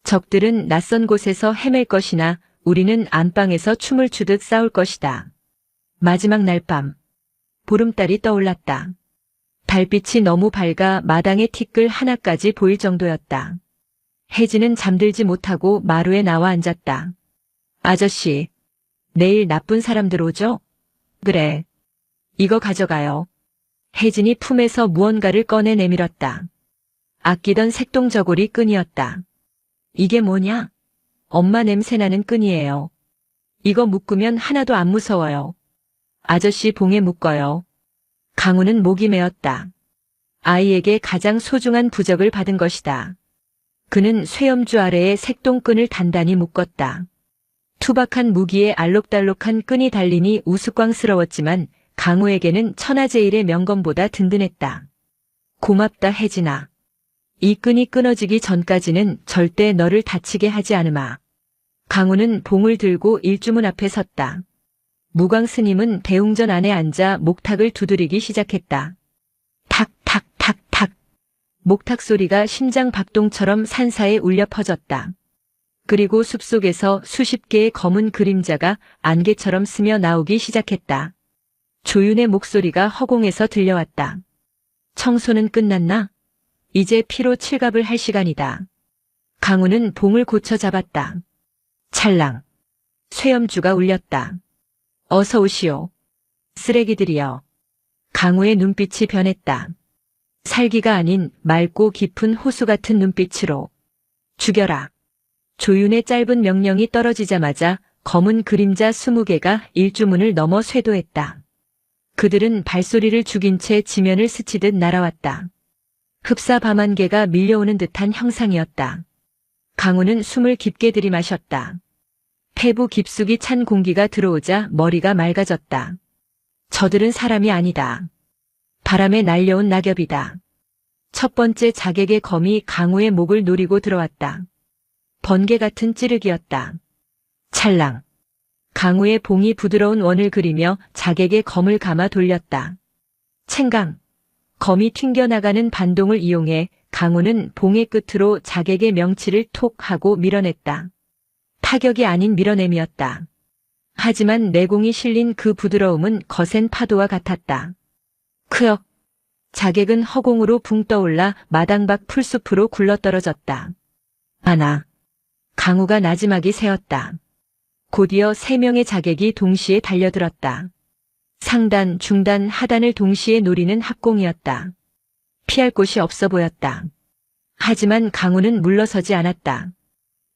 적들은 낯선 곳에서 헤맬 것이나 우리는 안방에서 춤을 추듯 싸울 것이다. 마지막 날 밤. 보름달이 떠올랐다. 달빛이 너무 밝아 마당의 티끌 하나까지 보일 정도였다. 혜진은 잠들지 못하고 마루에 나와 앉았다. 아저씨, 내일 나쁜 사람들 오죠? 그래. 이거 가져가요. 혜진이 품에서 무언가를 꺼내 내밀었다. 아끼던 색동저고리 끈이었다. 이게 뭐냐? 엄마 냄새나는 끈이에요. 이거 묶으면 하나도 안 무서워요. 아저씨 봉에 묶어요. 강우는 목이 메었다. 아이에게 가장 소중한 부적을 받은 것이다. 그는 쇠염주 아래에 색동끈을 단단히 묶었다. 투박한 무기에 알록달록한 끈이 달리니 우스꽝스러웠지만 강우에게는 천하제일의 명검보다 든든했다. 고맙다 혜진아. 이 끈이 끊어지기 전까지는 절대 너를 다치게 하지 않으마. 강우는 봉을 들고 일주문 앞에 섰다. 무광 스님은 대웅전 안에 앉아 목탁을 두드리기 시작했다. 탁탁탁탁. 목탁 소리가 심장 박동처럼 산사에 울려 퍼졌다. 그리고 숲속에서 수십 개의 검은 그림자가 안개처럼 스며 나오기 시작했다. 조윤의 목소리가 허공에서 들려왔다. 청소는 끝났나? 이제 피로 칠갑을 할 시간이다. 강우는 봉을 고쳐 잡았다. 찰랑. 쇠염주가 울렸다. 어서 오시오. 쓰레기들이여. 강우의 눈빛이 변했다. 살기가 아닌 맑고 깊은 호수 같은 눈빛으로. 죽여라. 조윤의 짧은 명령이 떨어지자마자 검은 그림자 20개가 일주문을 넘어 쇄도했다. 그들은 발소리를 죽인 채 지면을 스치듯 날아왔다. 흡사 밤한 개가 밀려오는 듯한 형상이었다. 강우는 숨을 깊게 들이마셨다. 폐부 깊숙이 찬 공기가 들어오자 머리가 맑아졌다. 저들은 사람이 아니다. 바람에 날려온 낙엽이다. 첫 번째 자객의 검이 강우의 목을 노리고 들어왔다. 번개 같은 찌르기였다. 찰랑. 강우의 봉이 부드러운 원을 그리며 자객의 검을 감아 돌렸다. 챙강. 검이 튕겨나가는 반동을 이용해 강우는 봉의 끝으로 자객의 명치를 톡 하고 밀어냈다. 타격이 아닌 밀어냄이었다. 하지만 내공이 실린 그 부드러움은 거센 파도와 같았다. 크역. 자객은 허공으로 붕 떠올라 마당 밖 풀숲으로 굴러떨어졌다. 하나. 강우가 나지막이 세었다. 곧이어 3명의 자객이 동시에 달려들었다. 상단, 중단, 하단을 동시에 노리는 합공이었다. 피할 곳이 없어 보였다. 하지만 강우는 물러서지 않았다.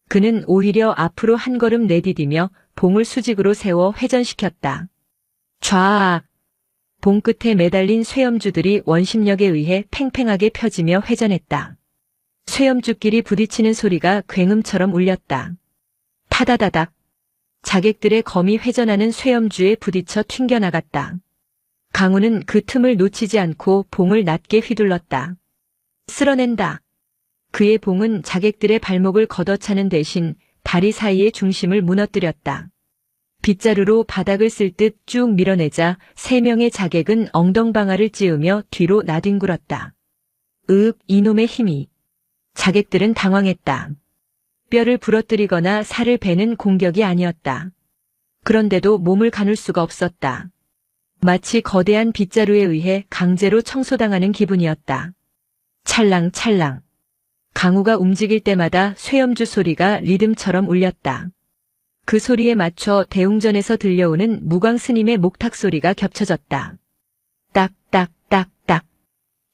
그는 오히려 앞으로 한 걸음 내디디며 봉을 수직으로 세워 회전시켰다. 좌악! 봉 끝에 매달린 쇠염주들이 원심력에 의해 팽팽하게 펴지며 회전했다. 쇠염주끼리 부딪히는 소리가 굉음처럼 울렸다. 타다다닥. 자객들의 검이 회전하는 쇠염주에 부딪혀 튕겨나갔다. 강우는 그 틈을 놓치지 않고 봉을 낮게 휘둘렀다. 쓸어낸다. 그의 봉은 자객들의 발목을 걷어차는 대신 다리 사이의 중심을 무너뜨렸다. 빗자루로 바닥을 쓸 듯 쭉 밀어내자 3명의 자객은 엉덩방아를 찌으며 뒤로 나뒹굴었다. 으윽, 이놈의 힘이. 자객들은 당황했다. 뼈를 부러뜨리거나 살을 베는 공격이 아니었다. 그런데도 몸을 가눌 수가 없었다. 마치 거대한 빗자루에 의해 강제로 청소당하는 기분이었다. 찰랑찰랑. 강우가 움직일 때마다 쇠염주 소리가 리듬처럼 울렸다. 그 소리에 맞춰 대웅전에서 들려오는 무광 스님의 목탁 소리가 겹쳐졌다. 딱딱딱딱.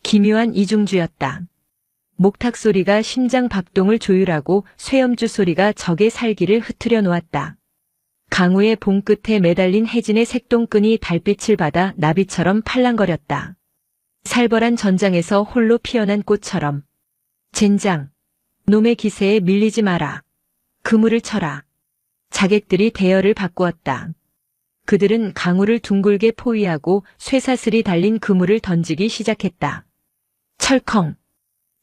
기묘한 이중주였다. 목탁 소리가 심장 박동을 조율하고 쇠염주 소리가 적의 살기를 흩트려 놓았다. 강우의 봉 끝에 매달린 해진의 색동끈이 달빛을 받아 나비처럼 팔랑거렸다. 살벌한 전장에서 홀로 피어난 꽃처럼. 젠장. 놈의 기세에 밀리지 마라. 그물을 쳐라. 자객들이 대열을 바꾸었다. 그들은 강우를 둥글게 포위하고 쇠사슬이 달린 그물을 던지기 시작했다. 철컹.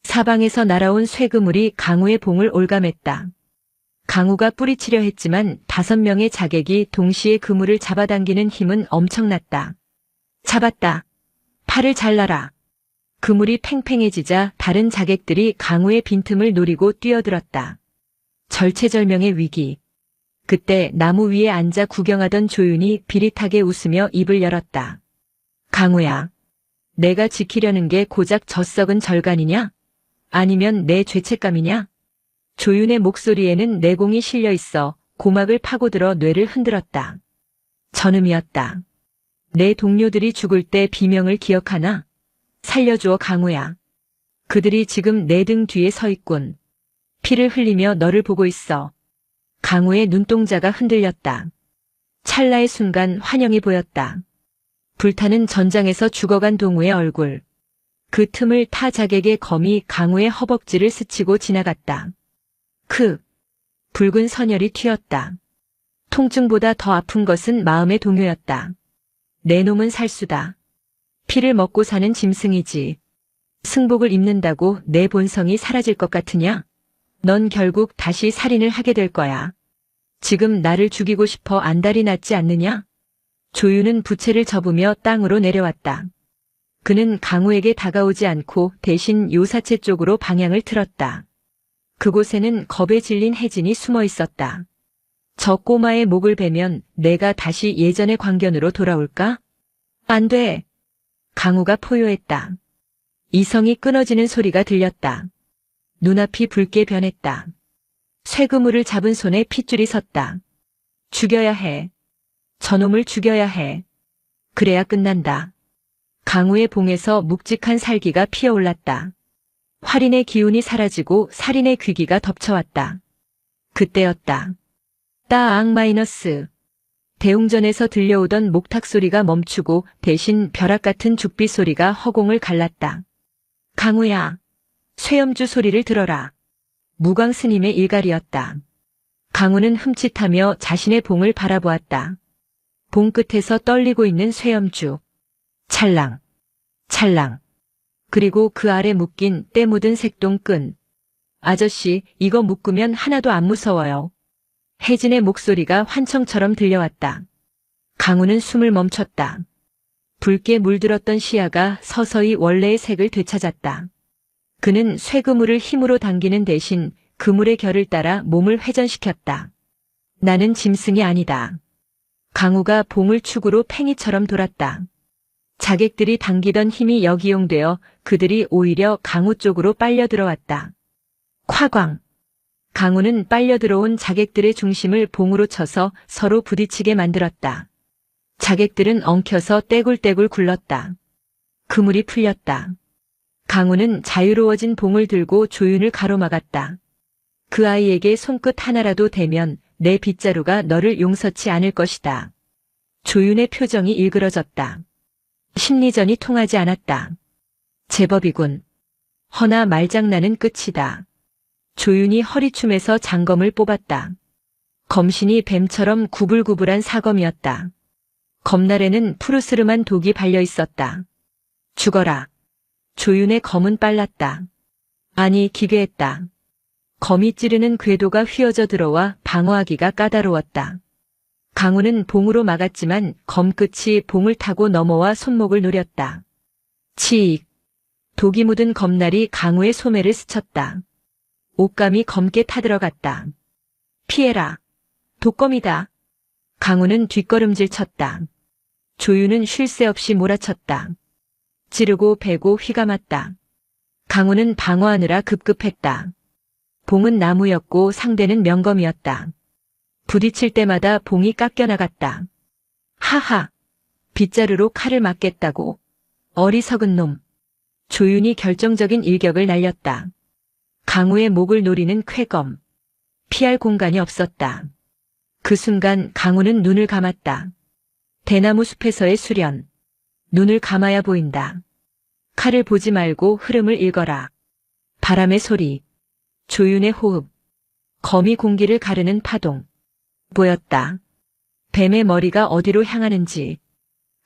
사방에서 날아온 쇠그물이 강우의 봉을 올감했다. 강우가 뿌리치려 했지만 5명의 자객이 동시에 그물을 잡아당기는 힘은 엄청났다. 잡았다. 팔을 잘라라. 그물이 팽팽해지자 다른 자객들이 강우의 빈틈을 노리고 뛰어들었다. 절체절명의 위기. 그때 나무 위에 앉아 구경하던 조윤이 비릿하게 웃으며 입을 열었다. 강우야, 내가 지키려는 게 고작 저 썩은 절간이냐? 아니면 내 죄책감이냐? 조윤의 목소리에는 내공이 실려 있어 고막을 파고들어 뇌를 흔들었다. 전음이었다. 내 동료들이 죽을 때 비명을 기억하나? 살려줘, 강우야. 그들이 지금 내 등 뒤에 서 있군. 피를 흘리며 너를 보고 있어. 강우의 눈동자가 흔들렸다. 찰나의 순간 환영이 보였다. 불타는 전장에서 죽어간 동우의 얼굴. 그 틈을 타 자객의 검이 강우의 허벅지를 스치고 지나갔다. 붉은 선혈이 튀었다. 통증보다 더 아픈 것은 마음의 동요였다. 내 놈은 살수다. 피를 먹고 사는 짐승이지. 승복을 입는다고 내 본성이 사라질 것 같으냐? 넌 결국 다시 살인을 하게 될 거야. 지금 나를 죽이고 싶어 안달이 났지 않느냐? 조윤은 부채를 접으며 땅으로 내려왔다. 그는 강우에게 다가오지 않고 대신 요사체 쪽으로 방향을 틀었다. 그곳에는 겁에 질린 혜진이 숨어 있었다. 저 꼬마의 목을 베면 내가 다시 예전의 광견으로 돌아올까? 안 돼. 강우가 포효했다. 이성이 끊어지는 소리가 들렸다. 눈앞이 붉게 변했다. 쇠그물을 잡은 손에 핏줄이 섰다. 죽여야 해. 저놈을 죽여야 해. 그래야 끝난다. 강우의 봉에서 묵직한 살기가 피어올랐다. 활인의 기운이 사라지고 살인의 귀기가 덮쳐왔다. 그때였다. 따앙 마이너스. 대웅전에서 들려오던 목탁 소리가 멈추고 대신 벼락 같은 죽비 소리가 허공을 갈랐다. 강우야. 쇠염주 소리를 들어라. 무광 스님의 일갈이었다. 강우는 흠칫하며 자신의 봉을 바라보았다. 봉 끝에서 떨리고 있는 쇠염주. 찰랑. 찰랑. 그리고 그 아래 묶인 때 묻은 색동끈. 아저씨, 이거 묶으면 하나도 안 무서워요. 혜진의 목소리가 환청처럼 들려왔다. 강우는 숨을 멈췄다. 붉게 물들었던 시야가 서서히 원래의 색을 되찾았다. 그는 쇠그물을 힘으로 당기는 대신 그물의 결을 따라 몸을 회전시켰다. 나는 짐승이 아니다. 강우가 봉을 축으로 팽이처럼 돌았다. 자객들이 당기던 힘이 역이용되어 그들이 오히려 강우 쪽으로 빨려 들어왔다. 콱광. 강우는 빨려 들어온 자객들의 중심을 봉으로 쳐서 서로 부딪히게 만들었다. 자객들은 엉켜서 떼굴떼굴 굴렀다. 그물이 풀렸다. 강우는 자유로워진 봉을 들고 조윤을 가로막았다. 그 아이에게 손끝 하나라도 대면 내 빗자루가 너를 용서치 않을 것이다. 조윤의 표정이 일그러졌다. 심리전이 통하지 않았다. 제법이군. 허나 말장난은 끝이다. 조윤이 허리춤에서 장검을 뽑았다. 검신이 뱀처럼 구불구불한 사검이었다. 검날에는 푸르스름한 독이 발려 있었다. 죽어라. 조윤의 검은 빨랐다. 아니, 기괴했다. 검이 찌르는 궤도가 휘어져 들어와 방어하기가 까다로웠다. 강우는 봉으로 막았지만 검끝이 봉을 타고 넘어와 손목을 노렸다. 치익. 독이 묻은 검날이 강우의 소매를 스쳤다. 옷감이 검게 타들어갔다. 피해라. 독검이다. 강우는 뒷걸음질 쳤다. 조윤은 쉴 새 없이 몰아쳤다. 찌르고 베고 휘감았다. 강우는 방어하느라 급급했다. 봉은 나무였고 상대는 명검이었다. 부딪힐 때마다 봉이 깎여나갔다. 하하. 빗자루로 칼을 맞겠다고. 어리석은 놈. 조윤이 결정적인 일격을 날렸다. 강우의 목을 노리는 쾌검. 피할 공간이 없었다. 그 순간 강우는 눈을 감았다. 대나무 숲에서의 수련. 눈을 감아야 보인다. 칼을 보지 말고 흐름을 읽어라. 바람의 소리. 조윤의 호흡. 검이 공기를 가르는 파동. 보였다. 뱀의 머리가 어디로 향하는지.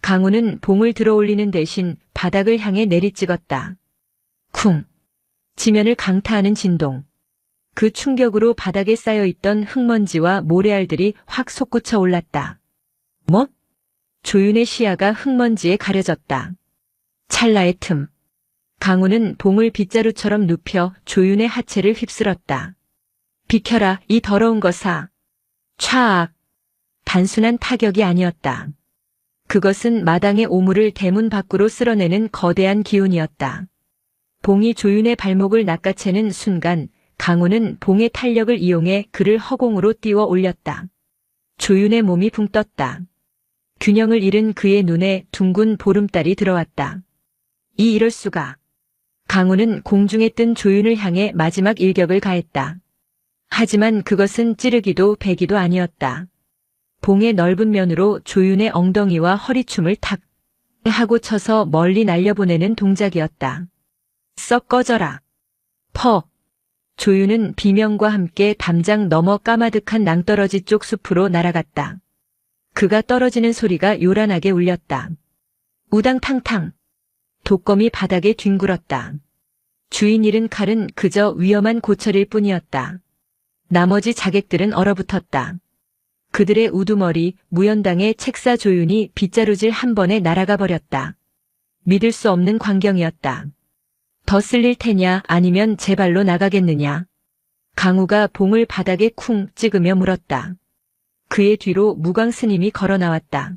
강우는 봉을 들어올리는 대신 바닥을 향해 내리찍었다. 쿵. 지면을 강타하는 진동. 그 충격으로 바닥에 쌓여있던 흙먼지와 모래알들이 확 솟구쳐 올랐다. 뭐? 조윤의 시야가 흙먼지에 가려졌다. 찰나의 틈. 강우는 봉을 빗자루처럼 눕혀 조윤의 하체를 휩쓸었다. 비켜라, 이 더러운 것아. 촤악. 단순한 타격이 아니었다. 그것은 마당의 오물을 대문 밖으로 쓸어내는 거대한 기운이었다. 봉이 조윤의 발목을 낚아채는 순간 강우는 봉의 탄력을 이용해 그를 허공으로 띄워 올렸다. 조윤의 몸이 붕 떴다. 균형을 잃은 그의 눈에 둥근 보름달이 들어왔다. 이럴 수가. 강우는 공중에 뜬 조윤을 향해 마지막 일격을 가했다. 하지만 그것은 찌르기도 베기도 아니었다. 봉의 넓은 면으로 조윤의 엉덩이와 허리춤을 탁 하고 쳐서 멀리 날려보내는 동작이었다. 썩 꺼져라. 퍼. 조윤은 비명과 함께 담장 너머 까마득한 낭떠러지 쪽 숲으로 날아갔다. 그가 떨어지는 소리가 요란하게 울렸다. 우당탕탕. 독검이 바닥에 뒹굴었다. 주인 잃은 칼은 그저 위험한 고철일 뿐이었다. 나머지 자객들은 얼어붙었다. 그들의 우두머리, 무연당의 책사 조윤이 빗자루질 한 번에 날아가 버렸다. 믿을 수 없는 광경이었다. 더 쓸릴 테냐 아니면 제 발로 나가겠느냐. 강우가 봉을 바닥에 쿵 찍으며 물었다. 그의 뒤로 무광 스님이 걸어 나왔다.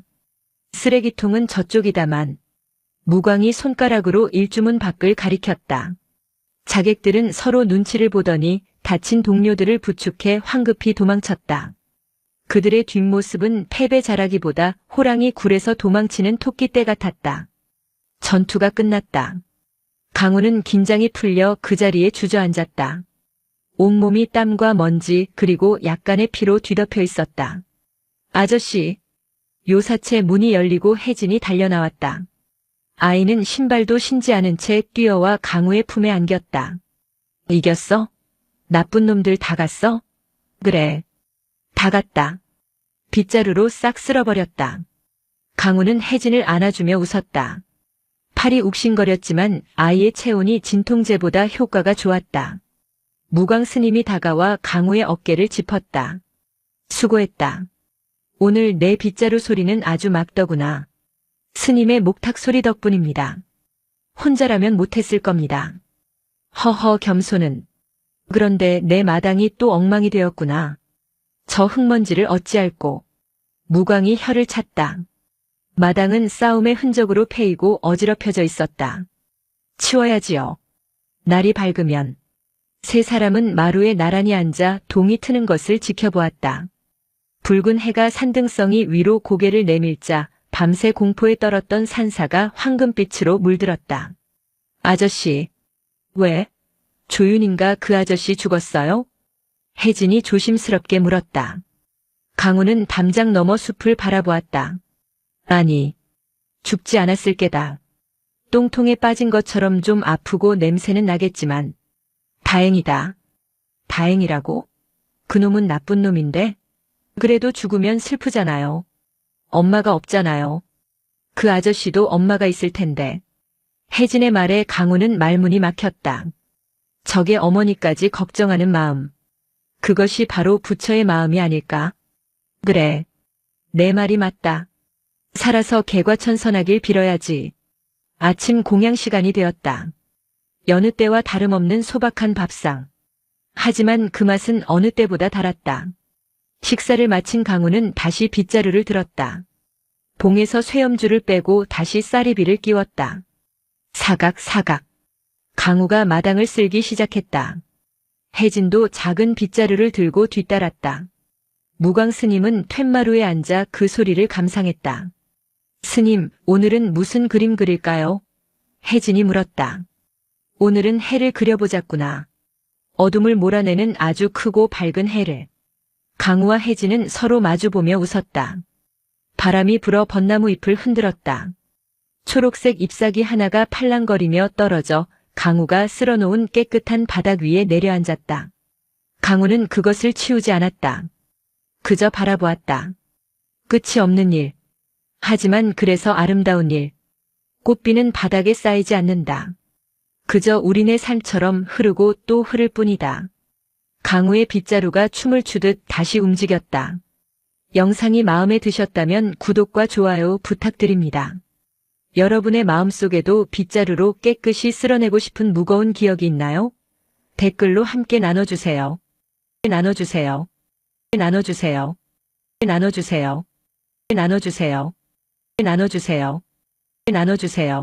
쓰레기통은 저쪽이다만. 무광이 손가락으로 일주문 밖을 가리켰다. 자객들은 서로 눈치를 보더니 다친 동료들을 부축해 황급히 도망쳤다. 그들의 뒷모습은 패배 자라기보다 호랑이 굴에서 도망치는 토끼떼 같았다. 전투가 끝났다. 강우는 긴장이 풀려 그 자리에 주저앉았다. 온몸이 땀과 먼지 그리고 약간의 피로 뒤덮여 있었다. 아저씨. 요사체 문이 열리고 혜진이 달려나왔다. 아이는 신발도 신지 않은 채 뛰어와 강우의 품에 안겼다. 이겼어? 나쁜 놈들 다 갔어? 그래. 다 갔다. 빗자루로 싹 쓸어버렸다. 강우는 혜진을 안아주며 웃었다. 팔이 욱신거렸지만 아이의 체온이 진통제보다 효과가 좋았다. 무광 스님이 다가와 강우의 어깨를 짚었다. 수고했다. 오늘 내 빗자루 소리는 아주 막더구나. 스님의 목탁 소리 덕분입니다. 혼자라면 못했을 겁니다. 허허 겸손은. 그런데 내 마당이 또 엉망이 되었구나. 저 흙먼지를 어찌할꼬. 무광이 혀를 찼다. 마당은 싸움의 흔적으로 패이고 어지럽혀져 있었다. 치워야지요. 날이 밝으면. 세 사람은 마루에 나란히 앉아 동이 트는 것을 지켜보았다. 붉은 해가 산등성이 위로 고개를 내밀자 밤새 공포에 떨었던 산사가 황금빛으로 물들었다. 아저씨, 왜? 조윤인가 그 아저씨 죽었어요? 혜진이 조심스럽게 물었다. 강우는 담장 너머 숲을 바라보았다. 아니, 죽지 않았을 게다. 똥통에 빠진 것처럼 좀 아프고 냄새는 나겠지만. 다행이다. 다행이라고? 그놈은 나쁜 놈인데? 그래도 죽으면 슬프잖아요. 엄마가 없잖아요. 그 아저씨도 엄마가 있을 텐데. 혜진의 말에 강우는 말문이 막혔다. 적의 어머니까지 걱정하는 마음. 그것이 바로 부처의 마음이 아닐까? 그래. 내 말이 맞다. 살아서 개과천선하길 빌어야지. 아침 공양 시간이 되었다. 여느 때와 다름없는 소박한 밥상. 하지만 그 맛은 어느 때보다 달았다. 식사를 마친 강우는 다시 빗자루를 들었다. 봉에서 쇠염주를 빼고 다시 쌀이비를 끼웠다. 사각사각. 강우가 마당을 쓸기 시작했다. 혜진도 작은 빗자루를 들고 뒤따랐다. 무광 스님은 툇마루에 앉아 그 소리를 감상했다. 스님, 오늘은 무슨 그림 그릴까요? 혜진이 물었다. 오늘은 해를 그려보자꾸나. 어둠을 몰아내는 아주 크고 밝은 해를. 강우와 혜진은 서로 마주보며 웃었다. 바람이 불어 벚나무 잎을 흔들었다. 초록색 잎사귀 하나가 팔랑거리며 떨어져 강우가 쓸어놓은 깨끗한 바닥 위에 내려앉았다. 강우는 그것을 치우지 않았다. 그저 바라보았다. 끝이 없는 일. 하지만 그래서 아름다운 일. 꽃비는 바닥에 쌓이지 않는다. 그저 우리네 삶처럼 흐르고 또 흐를 뿐이다. 강우의 빗자루가 춤을 추듯 다시 움직였다. 영상이 마음에 드셨다면 구독과 좋아요 부탁드립니다. 여러분의 마음속에도 빗자루로 깨끗이 쓸어내고 싶은 무거운 기억이 있나요? 댓글로 함께 나눠주세요. 나눠주세요. 나눠주세요. 나눠주세요. 나눠주세요. 나눠주세요. 나눠주세요.